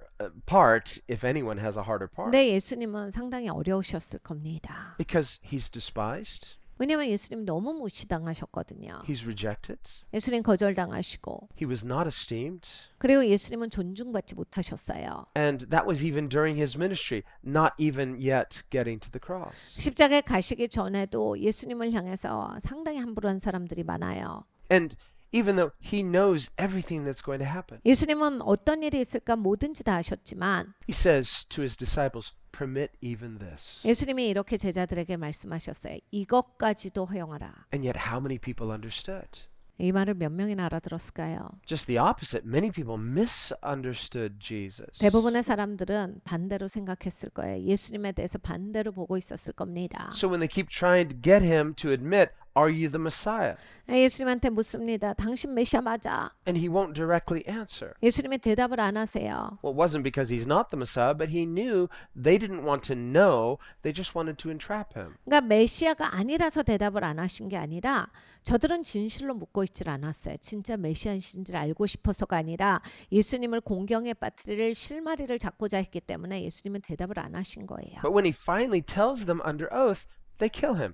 part, if anyone has a harder part. 근데 예수님은 상당히 어려우셨을 겁니다. Because he's despised. 왜냐하면 예수님 너무 무시당하셨거든요. He's rejected. 예수님 거절당하시고 He was not esteemed. 그리고 예수님은 존중받지 못하셨어요. And that was even during his ministry, not even yet getting to the cross. 십자가에 가시기 전에도 예수님을 향해서 상당히 함부로 한 사람들이 많아요. And even though he knows everything that's going to happen, 예수님은 어떤 일이 있을까 뭐든지 다 아셨지만 he says to his disciples, permit even this. 예수님이 이렇게 제자들에게 말씀하셨어요. 이것까지도 허용하라. And yet how many people understood? 이 말을 몇 명이나 알아들었을까요? Just the opposite. Many people misunderstood Jesus. 대부분의 사람들은 반대로 생각했을 거예요. 예수님에 대해서 반대로 보고 있었을 겁니다. So when they keep trying to get him to admit, are you the Messiah? 예수님한테 묻습니다. 당신 메시아 맞아? And he won't directly answer. 예수님이 대답을 안 하세요. Well, it wasn't because he's not the Messiah, but he knew they didn't want to know. They just wanted to entrap him. 그러니까 메시아가 아니라서 대답을 안 하신 게 아니라 저들은 진실로 묻고 있질 않았어요. 진짜 메시아이신지를 알고 싶어서가 아니라 예수님을 공경에 빠뜨릴 실마리를 잡고자 했기 때문에 예수님은 대답을 안 하신 거예요. But when he finally tells them under oath, they kill him.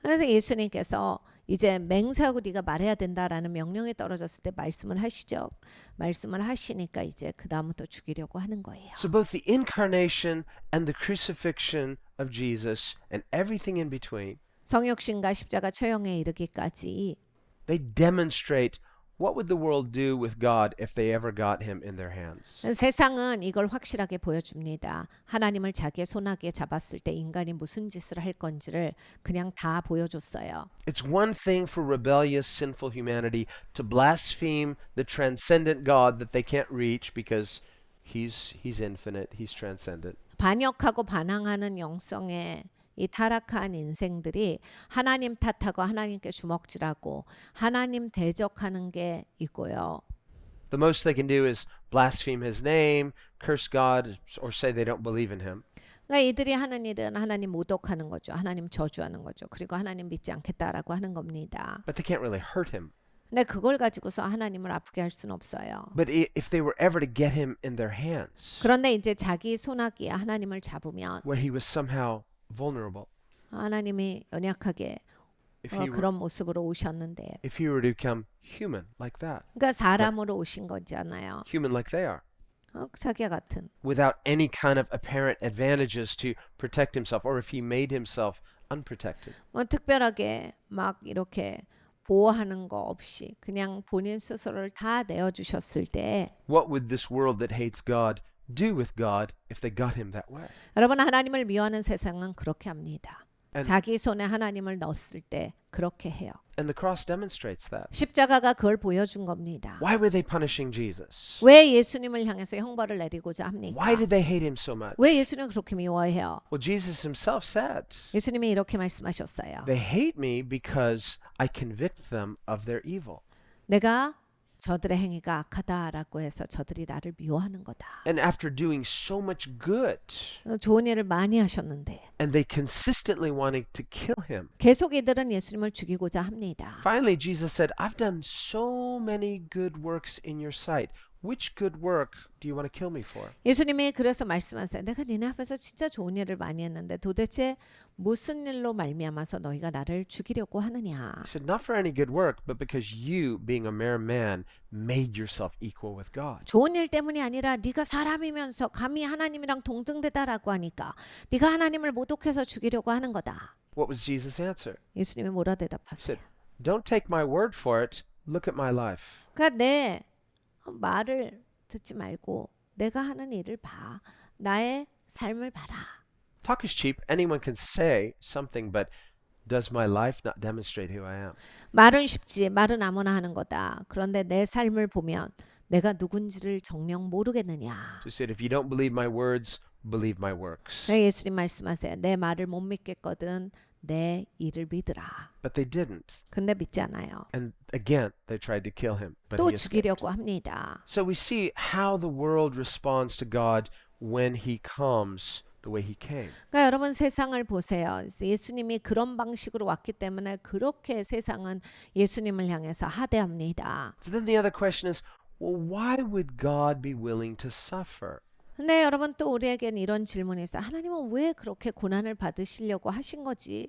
그래서 예수님께서 이제 맹세하고 네가 말해야 된다라는 명령이 떨어졌을 때 말씀을 하시죠. 말씀을 하시니까 이제 그 다음부터 죽이려고 하는 거예요. So both the incarnation and the crucifixion of Jesus and everything in between, 성육신과 십자가 처형에 이르기까지 they demonstrate what would the world do with God if they ever got him in their hands. 세상은 이걸 확실하게 보여줍니다. 하나님을 자기의 손아귀에 잡았을 때 인간이 무슨 짓을 할 건지를 그냥 다 보여줬어요. It's one thing for rebellious, sinful humanity to blaspheme the transcendent God that they can't reach because he's infinite, he's transcendent. 반역하고 반항하는 영성의 이 타락한 인생들이 하나님 탓하고 하나님께 주먹질하고 하나님 대적하는 게 있고요. The most they can do is blaspheme his name, curse God, or say they don't believe in him. 그러니까 이들이 하는 일은 하나님 모독하는 거죠. 하나님 저주하는 거죠. 그리고 하나님 믿지 않겠다라고 하는 겁니다. But they can't really hurt him. 근데 그걸 가지고서 하나님을 아프게 할 수는 없어요. But if they were ever to get him in their hands, 그런데 이제 자기 손아귀에 하나님을 잡으면 where he was somehow vulnerable, 하나님이 연약하게 그런 모습으로 오셨는데 if he were to become human like that, 그러니까 사람으로 오신 거잖아요. human like they are, 자기와 같은. without any kind of apparent advantages to protect himself, or if he made himself unprotected. 뭐 특별하게 막 이렇게 보호하는 거 없이 그냥 본인 스스로를 다 내어주셨을 때 What would this world that hates God do with God if they got him that way? 여러분 하나님을 미워하는 세상은 그렇게 합니다. And- 자기 손에 하나님을 넣었을 때 그렇게 해요. And the cross demonstrates that. 십자가가 그걸 보여준 겁니다. Why were they punishing Jesus? 왜 예수님을 향해서 형벌을 내리고자 합니까? Why did they hate him so much? 왜 예수님을 그렇게 미워해요? Well, Jesus himself said, 예수님이 이렇게 말씀하셨어요. they hate me because I convict them of their evil. 내가 저들의 행위가 악하다라고 해서 저들이 나를 미워하는 거다. And after doing so much good, 좋은 일을 많이 하셨는데 and they consistently wanting to kill him, 계속 이들은 예수님을 죽이고자 합니다. finally Jesus said, I've done so many good works in your sight. Which good work do you want to kill me for? 예수님이 그래서 말씀하세요. 내가 니네 앞에서 진짜 좋은 일을 많이 했는데 도대체 무슨 일로 말미암아서 너희가 나를 죽이려고 하느냐? He said, not for any good work, but because you, being a mere man, made yourself equal with God. 좋은 일 때문이 아니라 네가 사람이면서 감히 하나님이랑 동등되다라고 하니까 네가 하나님을 모독해서 죽이려고 하는 거다. What was Jesus' answer? 예수님이 뭐라 He 대답하세요? said, don't take my word for it. Look at my life. 그러니까 내 말을 듣지 말고 내가 하는 일을 봐. 나의 삶을 봐라. Talk is cheap. Anyone can say something, but does my life not demonstrate who I am? 말은 쉽지. 말은 아무나 하는 거다. 그런데 내 삶을 보면 내가 누군지를 정녕 모르겠느냐. So he said, if you don't believe my words, believe my works. 네, 예수님 말씀하세요. 내 말을 못 믿겠거든 내 일을 믿으라. But they didn't. 근데 믿지 않아요. And again, they tried to kill him. But 또 he escaped. 죽이려고 합니다. So we see how the world responds to God when he comes the way he came. 그러니까 여러분 세상을 보세요. 예수님이 그런 방식으로 왔기 때문에 그렇게 세상은 예수님을 향해서 하대합니다. So then the other question is, well, why would God be willing to suffer? 근데 여러분 또 우리에겐 이런 질문이 있어요. 하나님은 왜 그렇게 고난을 받으시려고 하신 거지?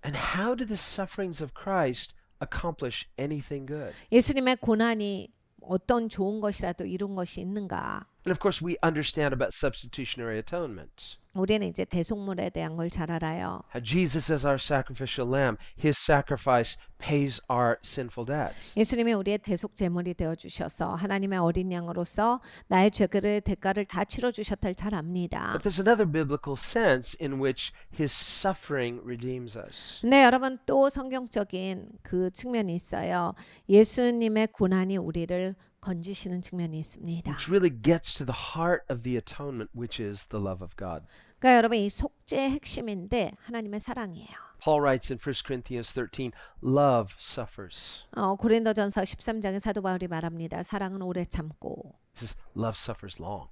And how do the sufferings of Christ accomplish anything good? 예수님의 고난이 어떤 좋은 것이라도 이룬 것이 있는가? And of course, we understand about substitutionary atonement. 우리는 이제 대속물에 대한 걸 잘 알아요. How Jesus is our sacrificial lamb. His sacrifice pays our sinful debts. 예수님이 우리의 대속 제물이 되어 주셔서 하나님의 어린 양으로서 나의 죄의 대가를 다 치러 주셨다를 잘 압니다. But there's another biblical sense in which his suffering redeems us. 근데 여러분 또 성경적인 그 측면이 있어요. 예수님의 고난이 우리를 건지시는 측면이 있습니다. Which really gets to the heart of the atonement, which is the love of God. 그러니까 여러분 이 속죄의 핵심인데 하나님의 사랑이에요. Paul writes in 1 Corinthians 13, love suffers. 고린도전서 13장에 사도 바울이 말합니다. 사랑은 오래 참고. He says, love suffers long.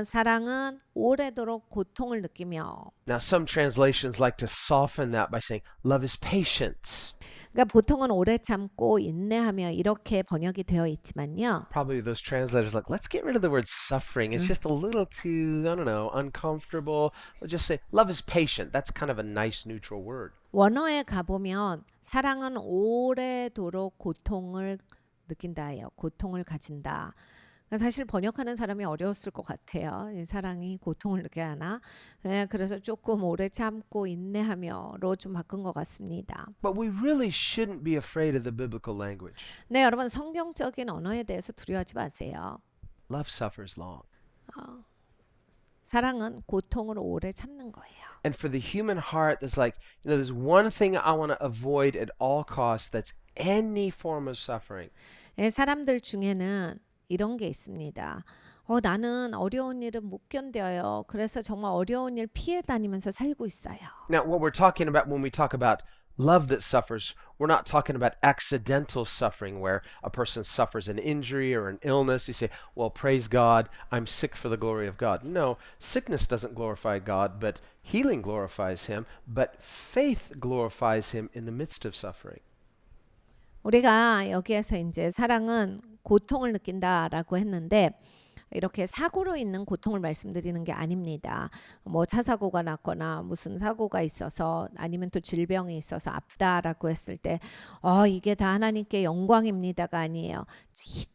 사랑은 오래도록 고통을 느끼며. Now, some translations like to soften that by saying, love is patient. 그러니까 보통은 오래 참고 인내하며 이렇게 번역이 되어 있지만요. Probably those translators are like, let's get rid of the word suffering. It's just a little too, I don't know, uncomfortable. We'll just say, love is patient. That's kind of a nice neutral word. 원어에 가보면 사랑은 오래도록 고통을 느낀다예요. 고통을 가진다. 사실 번역하는 사람이 어려웠을 것 같아요. 이 사랑이 고통을 느껴야 하나? 그래서 조금 오래 참고 인내하며로 좀 바꾼 것 같습니다. But we really shouldn't be afraid of the biblical language. 네, 여러분 성경적인 언어에 대해서 두려워하지 마세요. Love suffers long. 사랑은 고통을 오래 참는 거예요. And for the human heart, there's like, there's one thing I want to avoid at all costs. That's any form of suffering. 사람들 중에는 이런 게 있습니다. 나는 어려운 일은 못 견뎌요. 그래서 정말 어려운 일 피해 다니면서 살고 있어요. Now, what we're talking about when we talk about love that suffers, we're not talking about accidental suffering where a person suffers an injury or an illness. You say, well, praise God, I'm sick for the glory of God. No, sickness doesn't glorify God, but healing glorifies Him, but faith glorifies Him in the midst of suffering. 우리가 여기에서 이제 사랑은 고통을 느낀다라고 했는데 이렇게 사고로 있는 고통을 말씀드리는 게 아닙니다. 뭐 차 사고가 났거나 무슨 사고가 있어서 아니면 또 질병이 있어서 아프다라고 했을 때 이게 다 하나님께 영광입니다가 아니에요.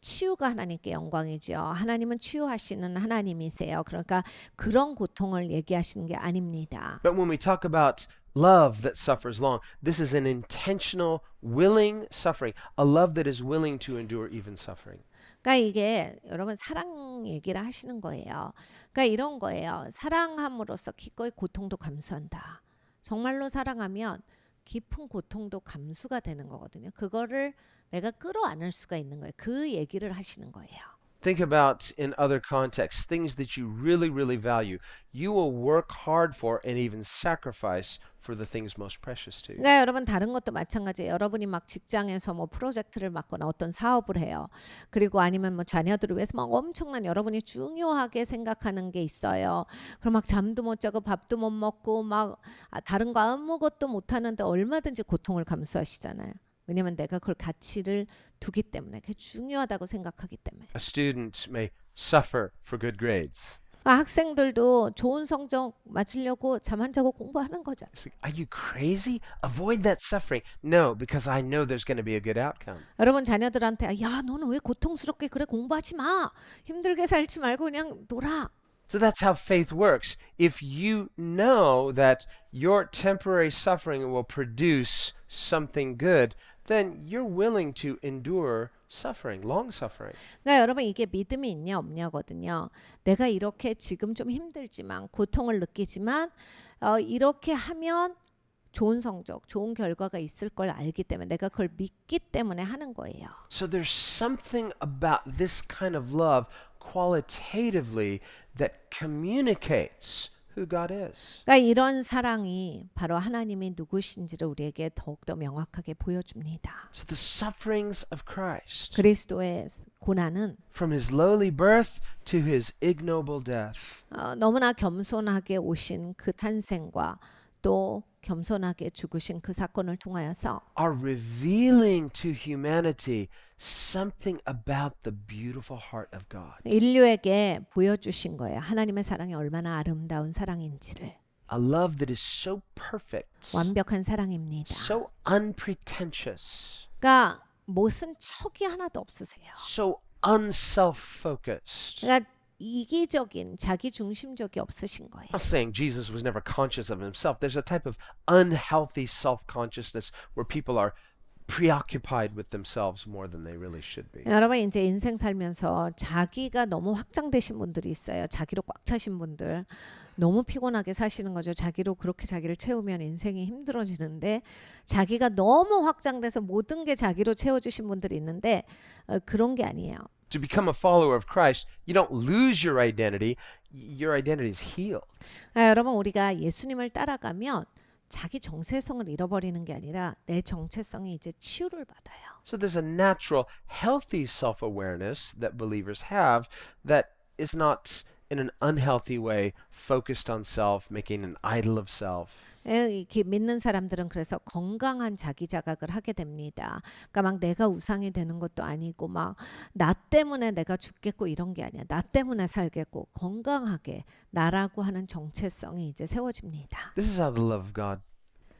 치유가 하나님께 영광이죠. 하나님은 치유하시는 하나님이세요. 그러니까 그런 고통을 얘기하시는 게 아닙니다. But when we talk about love that suffers long, this is an intentional, willing suffering, a love that is willing to endure even suffering. 그러니까 이게 여러분 사랑 얘기를 하시는 거예요. 그러니까 이런 거예요. 사랑함으로써 기꺼이 고통도 감수한다. 정말로 사랑하면 깊은 고통도 감수가 되는 거거든요. 그거를 내가 끌어안을 수가 있는 거예요. 그 얘기를 하시는 거예요. Think about in other contexts, things that you really, really value. You will work hard for and even sacrifice for the things most precious to you. 그러니까 여러분 다른 것도 마찬가지예요. 여러분이 막 직장에서 뭐 프로젝트를 맡거나 어떤 사업을 해요. 그리고 아니면 뭐 자녀들을 위해서 막 엄청난 여러분이 중요하게 생각하는 게 있어요. 그럼 막 잠도 못 자고 밥도 못 먹고 막 다른 거 아무것도 못 하는데 얼마든지 고통을 감수하시잖아요. 왜냐면 내가 그걸 가치를 두기 때문에 그게 중요하다고 생각하기 때문에. A student may suffer for good grades. 학생들도 좋은 성적 맞으려고 잠 안 자고 공부하는 거죠. It's like, are you crazy? Avoid that suffering. No, because I know there's going to be a good outcome. 여러분 자녀들한테 야 너는 왜 고통스럽게 그래 공부하지 마. 힘들게 살지 말고 그냥 놀아. So that's how faith works. If you know that your temporary suffering will produce something good, then you're willing to endure suffering, long suffering. 그러니까 여러분 이게 믿음이 있냐 없냐거든요. 내가 이렇게 지금 좀 힘들지만 고통을 느끼지만 이렇게 하면 좋은 성적, 좋은 결과가 있을 걸 알기 때문에 내가 그걸 믿기 때문에 하는 거예요. So there's something about this kind of love qualitatively that communicates who God is. 그러니까 이런 사랑이 바로 하나님이 누구신지를 우리에게 더욱더 명확하게 보여줍니다. So the sufferings of Christ, 그리스도의 고난은 from his lowly birth to his ignoble death, 너무나 겸손하게 오신 그 탄생과 또 겸손하게 죽으신 그 사건을 통하여서 are revealing to humanity something about the beautiful heart of God. 인류에게 보여주신 거예요. 하나님의 사랑이 얼마나 아름다운 사랑인지를. a love that is so perfect, 완벽한 사랑입니다. so unpretentious, 그러니까 무슨 척이 하나도 없으세요. so unself-focused. 그러니까 이기적인 자기 중심적이 없으신 거예요. I'm not saying Jesus was never conscious of himself. There's a type of unhealthy self-consciousness where people are preoccupied with themselves more than they really should be. 여러분 이제 인생 살면서 자기가 너무 확장되신 분들이 있어요. 자기로 꽉 차신 분들. 너무 피곤하게 사시는 거죠. 자기로 그렇게 자기를 채우면 인생이 힘들어지는데 자기가 너무 확장돼서 모든 게 자기로 채워주신 분들이 있는데 그런 게 아니에요. To become a follower of Christ, you don't lose your identity. Your identity is healed. 여러분 우리가 예수님을 따라가면 자기 정체성을 잃어버리는 게 아니라 내 정체성이 이제 치유를 받아요. So there's a natural, healthy self-awareness that believers have that is not in an unhealthy way focused on self, making an idol of self. 이렇게 믿는 사람들은 그래서 건강한 자기 자각을 하게 됩니다. 그러니까 막 내가 우상이 되는 것도 아니고 막 나 때문에 내가 죽겠고 이런 게 아니야. 나 때문에 살겠고 건강하게 나라고 하는 정체성이 이제 세워집니다. This is how the love of God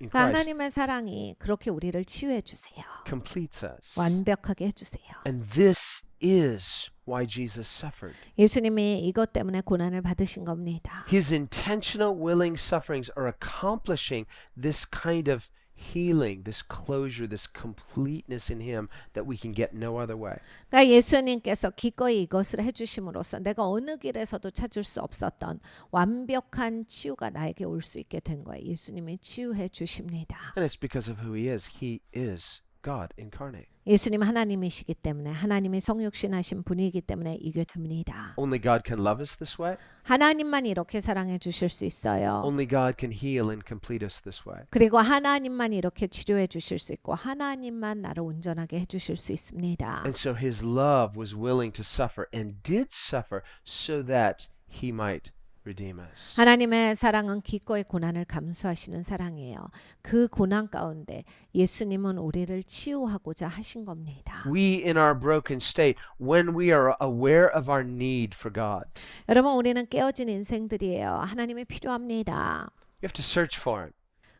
in 그러니까 Christ 하나님의 사랑이 그렇게 우리를 치유해 주세요. completes us. 완벽하게 해주세요. And this is why Jesus suffered. 예수님이 이것 때문에 고난을 받으신 겁니다. His intentional, willing sufferings are accomplishing this kind of healing, this closure, this completeness in Him that we can get no other way. 그러니까 예수님께서 기꺼이 이것을 해주심으로써 내가 어느 길에서도 찾을 수 없었던 완벽한 치유가 나에게 올 수 있게 된 거예요. 예수님이 치유해 주십니다. And it's because of who He is. He is God incarnate. 예수님 하나님이시기 때문에 하나님이 성육신하신 분이기 때문에 이게 됩니다. Only God can love us this way. 하나님만 이렇게 사랑해 주실 수 있어요. Only God can heal and complete us this way. 그리고 하나님만 이렇게 치료해 주실 수 있고 하나님만 나를 온전하게 해 주실 수 있습니다. And so His love was willing to suffer and did suffer so that He might redeem us. 하나님의 사랑은 기꺼이 고난을 감수하시는 사랑이에요. 그 고난 가운데 예수님은 우리를 치유하고자 하신 겁니다. We in our broken state, when we are aware of our need for God, 여러분 우리는 깨어진 인생들이에요. 하나님이 필요합니다. you have to search for Him.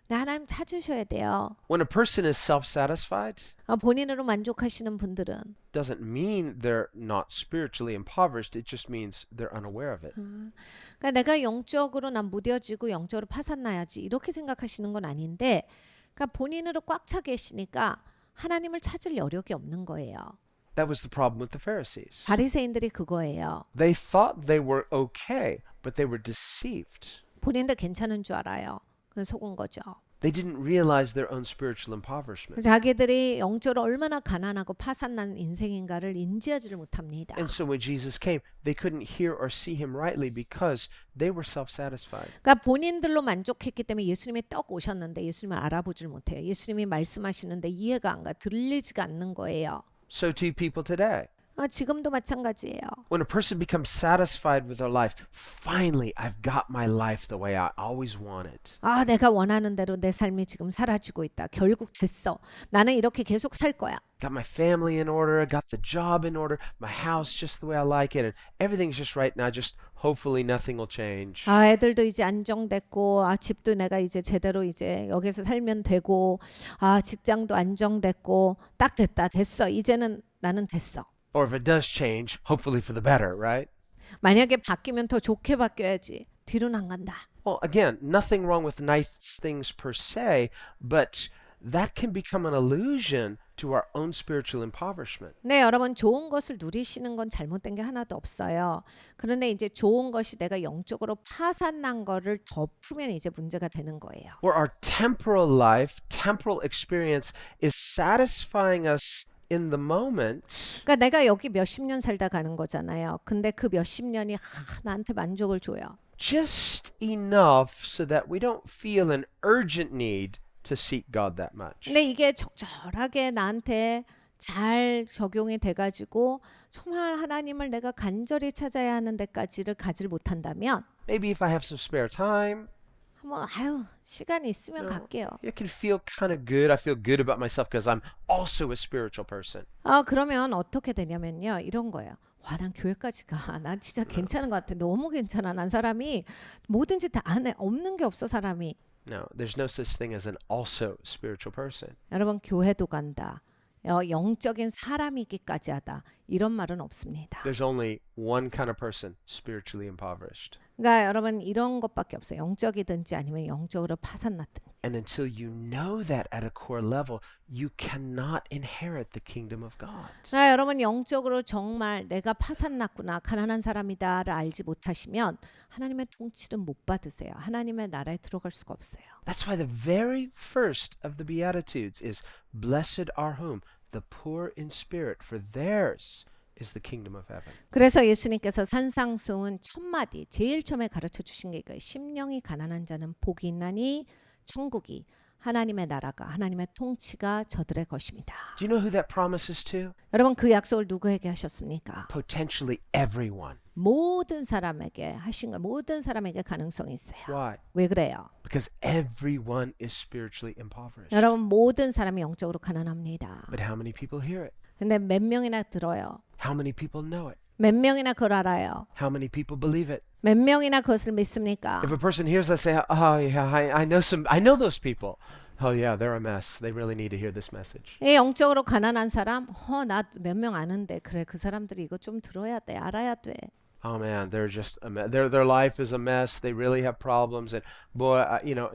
네, 하나님 찾으셔야 돼요. When a person is self-satisfied, 본인으로 만족하시는 분들은 doesn't mean they're not spiritually impoverished. It just means they're unaware of it. 그러니까 내가 영적으로 난 무뎌지고 영적으로 파산나야지 이렇게 생각하시는 건 아닌데 그러니까 본인으로 꽉 차 계시니까 하나님을 찾을 여력이 없는 거예요. That was the problem with the Pharisees. 바리새인들이 그거예요. They thought they were okay, but they were deceived. 본인들 괜찮은 줄 알아요. 그건 속은 거죠. They didn't realize their own spiritual impoverishment. 자기들이 영적으로 얼마나 가난하고 파산난 인생인가를 인지하지를 못합니다. And so when Jesus came, they couldn't hear or see Him rightly because they were self-satisfied. 그러니까 본인들로 만족했기 때문에 예수님이 떡 오셨는데 예수님을 알아보질 못해요. 예수님이 말씀하시는데 이해가 안 가, 들리지가 않는 거예요. So too people today. 지금도 마찬가지예요. When a person becomes satisfied with their life, finally, I've got my life the way I always wanted. 내가 원하는 대로 내 삶이 지금 사라지고 있다. 결국 됐어. 나는 이렇게 계속 살 거야. Got my family in order, got the job in order, my house just the way I like it, and everything's just right now. Just hopefully nothing will change. 애들도 이제 안정됐고, 집도 내가 이제 제대로 이제 여기서 살면 되고, 직장도 안정됐고, 딱 됐다. 됐어. 이제는 나는 됐어. Or if it does change, hopefully for the better, right? 만약에 바뀌면 더 좋게 바뀌어야지. 뒤로는 안 간다. Well, again, nothing wrong with nice things per se, but that can become an illusion to our own spiritual impoverishment. 네, 여러분 좋은 것을 누리시는 건 잘못된 게 하나도 없어요. 그런데 이제 좋은 것이 내가 영적으로 파산난 거를 덮으면 이제 문제가 되는 거예요. Where our temporal life, temporal experience is satisfying us in the moment, 그러니까 내가 여기 몇십 년 살다 가는 거잖아요. 근데 그 몇십 년이 나한테 만족을 줘요. just enough so that we don't feel an urgent need to seek God that much. 근데 이게 적절하게 나한테 잘 적용이 돼가지고 정말 하나님을 내가 간절히 찾아야 하는 데까지를 가지를 못한다면 Maybe if I have some spare time, 뭐 시간이 있으면 갈게요. it can feel kind of good. I feel good about myself because I'm also a spiritual person. 그러면 어떻게 되냐면요. 이런 거예요. 와, 난 교회까지 가. 난 진짜 괜찮은 것 같아. 너무 괜찮아. 난 사람이 뭐든지 다 안에 없는 게 없어 사람이. No, there's no such thing as an also spiritual person. 여러분 교회도 간다. 영적인 사람이기까지 하다. 이런 말은 없습니다. There's only one kind of person, spiritually impoverished. 그러니까 여러분 이런 것밖에 없어요. 영적이든지 아니면 영적으로 파산났든지. And until you know that at a core level, you cannot inherit the kingdom of God. 여러분 영적으로 정말 내가 파산났구나 가난한 사람이다를 알지 못하시면 하나님의 통치를 못 받으세요. 하나님의 나라에 들어갈 수가 없어요. That's why the very first of the Beatitudes is, Blessed are whom? The poor in spirit, for theirs is the kingdom of heaven. 그래서 예수님께서 산상수훈 첫 마디 제일 처음에 가르쳐 주신 게 이거예요. 심령이 가난한 자는 복이 있나니 천국이 하나님의 나라가 하나님의 통치가 저들의 것입니다. Do you know who that promises to? 여러분 그 약속을 누구에게 하셨습니까? Potentially everyone. 모든 사람에게 하신 거 모든 사람에게 가능성이 있어요. Why? 왜 그래요? Because everyone is spiritually impoverished. 여러분 모든 사람이 영적으로 가난합니다. But how many people hear it? 근데 몇 명이나 들어요? How many people know it? 몇 명이나 그걸 알아요? How many people believe it? 몇 명이나 그것을 믿습니까? If a person hears us say, "Oh yeah, I know those people." Oh yeah, they're a mess. They really need to hear this message. 이 영적으로 가난한 사람, 나 몇 명 아는데 그래 그 사람들이 이거 좀 들어야 돼, 알아야 돼. Oh man, they're just a mess. Their life is a mess. They really have problems. And boy,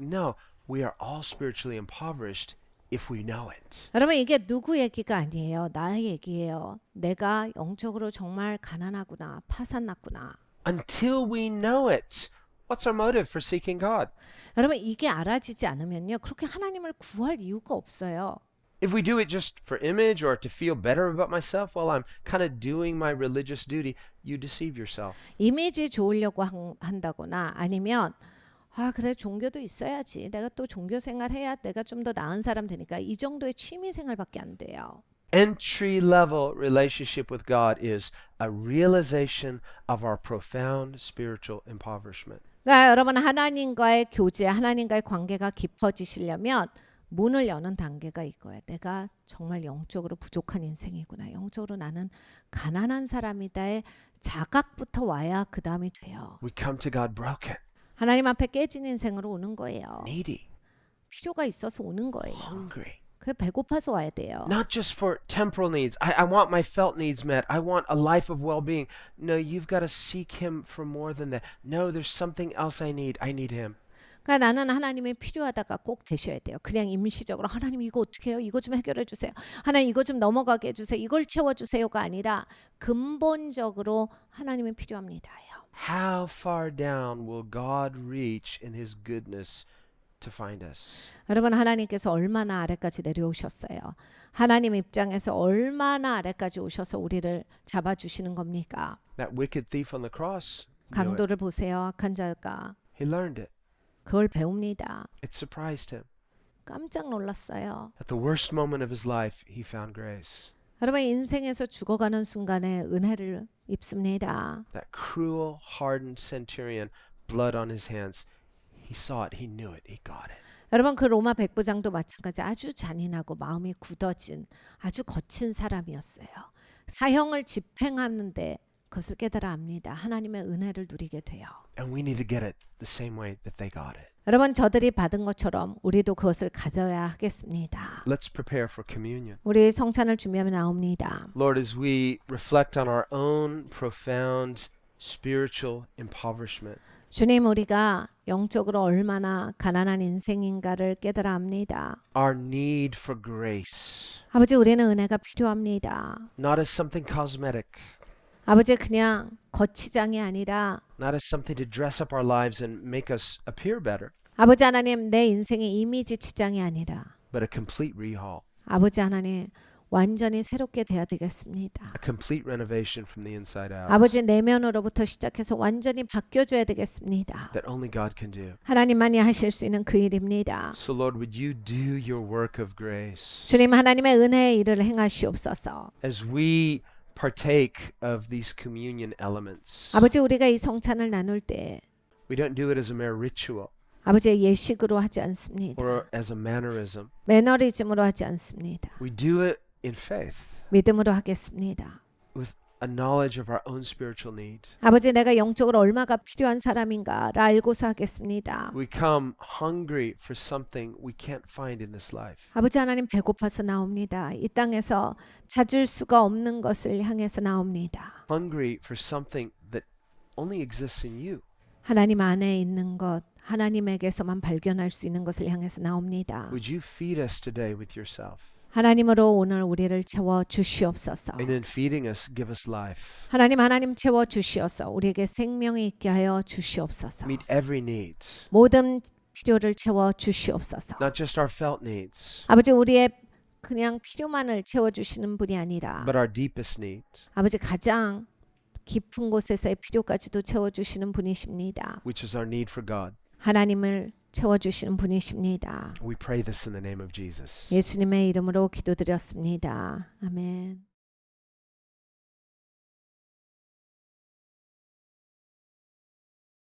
no, we are all spiritually impoverished if we know it. 여러분 이게 누구 얘기가 아니에요. 나의 얘기예요. 내가 영적으로 정말 가난하구나, 파산났구나. Until we know it, what's our motive for seeking God? 여러분 이게 알아지지 않으면요. 그렇게 하나님을 구할 이유가 없어요. If we do it just for image or to feel better about myself, well, I'm kind of doing my religious duty, you deceive yourself. 이미지 좋으려고 한다거나 아니면 그래 종교도 있어야지. 내가 또 종교 생활 해야 내가 좀 더 나은 사람 되니까 이 정도의 취미 생활밖에 안 돼요. Entry level relationship with God is a realization of our profound spiritual impoverishment. 그러니까 여러분 하나님과의 교제, 하나님과의 관계가 깊어지시려면 문을 여는 단계가 이거예요. 내가 정말 영적으로 부족한 인생이구나. 영적으로 나는 가난한 사람이다의 자각부터 와야 그 다음이 돼요. We come to God broken, 하나님 앞에 깨진 인생으로 오는 거예요. needy, 필요가 있어서 오는 거예요. hungry. 그 배고파서 와야 돼요. Not just for temporal needs. I want my felt needs met. I want a life of well-being. No, you've got to seek Him for more than that. No, there's something else I need. I need Him. 그러니까 나는 하나님이 필요하다가 꼭 되셔야 돼요. 그냥 임시적으로 하나님 이거 어떻게 해요? 이거 좀 해결해 주세요. 하나님 이거 좀 넘어가게 해주세요. 이걸 채워주세요가 아니라 근본적으로 하나님이 필요합니다요. How far down will God reach in His goodness to find us? 여러분 하나님께서 얼마나 아래까지 내려오셨어요. 하나님 입장에서 얼마나 아래까지 오셔서 우리를 잡아주시는 겁니까? That wicked thief on the cross, knew it. 강도를 보세요. 악한 자가 He learned it. 그걸 배웁니다. It surprised him. 깜짝 놀랐어요. At the worst moment of his life, he found grace. 여러분 인생에서 죽어가는 순간에 은혜를 입습니다. That cruel, hardened centurion, blood on his hands, he saw it, he knew it, he got it. 여러분 그 로마 백부장도 마찬가지 아주 잔인하고 마음이 굳어진 아주 거친 사람이었어요. 사형을 집행하는데 그것을 깨달아 압니다. 하나님의 은혜를 누리게 돼요. And we need to get it the same way that they got it. 여러분 저들이 받은 것처럼 우리도 그것을 가져야 하겠습니다. Let's prepare for communion. 우리 성찬을 준비하면 나옵니다. Lord, as we reflect on our own profound spiritual impoverishment, 주님 우리가 영적으로 얼마나 가난한 인생인가를 깨달아 압니다. our need for grace, 아버지 우리는 은혜가 필요합니다. not as something cosmetic, 아버지 그냥 거치장이 아니라 not as something to dress up our lives and make us appear better, 아버지 하나님 내 인생의 이미지 치장이 아니라 but a complete rehaul, 아버지 하나님 완전히 새롭게 돼야 되겠습니다. a complete renovation from the inside out 아버지 내면으로부터 시작해서 완전히 바뀌어줘야 되겠습니다. that only God can do. 하나님만이 하실 수 있는 그 일입니다. So Lord, would you do your work of grace 주님 하나님의 은혜의 일을 행하시옵소서. as we partake of these communion elements. 아버지 우리가 이 성찬을 나눌 때 We don't do it as a mere ritual 아버지의 예식으로 하지 않습니다. or as a mannerism. 매너리즘으로 하지 않습니다. We do it in faith 믿음으로 하겠습니다. with a knowledge of our own spiritual need. 아버지, 내가 영적으로 얼마가 필요한 사람인가를 알고서 하겠습니다. We come hungry for something we can't find in this life. 아버지 하나님, 배고파서 나옵니다. 이 땅에서 찾을 수가 없는 것을 향해서 나옵니다. Hungry for something that only exists in you. 하나님 안에 있는 것, 하나님에게서만 발견할 수 있는 것을 향해서 나옵니다. Would you feed us today with yourself? 하나님으로 오늘 우리를 채워 주시옵소서. And in feeding us, give us life. 하나님 채워 주시어서 우리에게 생명이 있게 하여 주시옵소서. Meet every need, 모든 필요를 채워 주시옵소서. not just our felt needs, 아버지, 우리의 그냥 필요만을 채워 주시는 분이 아니라 but our deepest need. 아버지, 가장 깊은 곳에서의 필요까지도 채워 주시는 분이십니다. Which is our need for God. 하나님을 채워 주시는 분이십니다. We pray this in the name of Jesus. 예수님의 이름으로 기도드렸습니다. 아멘.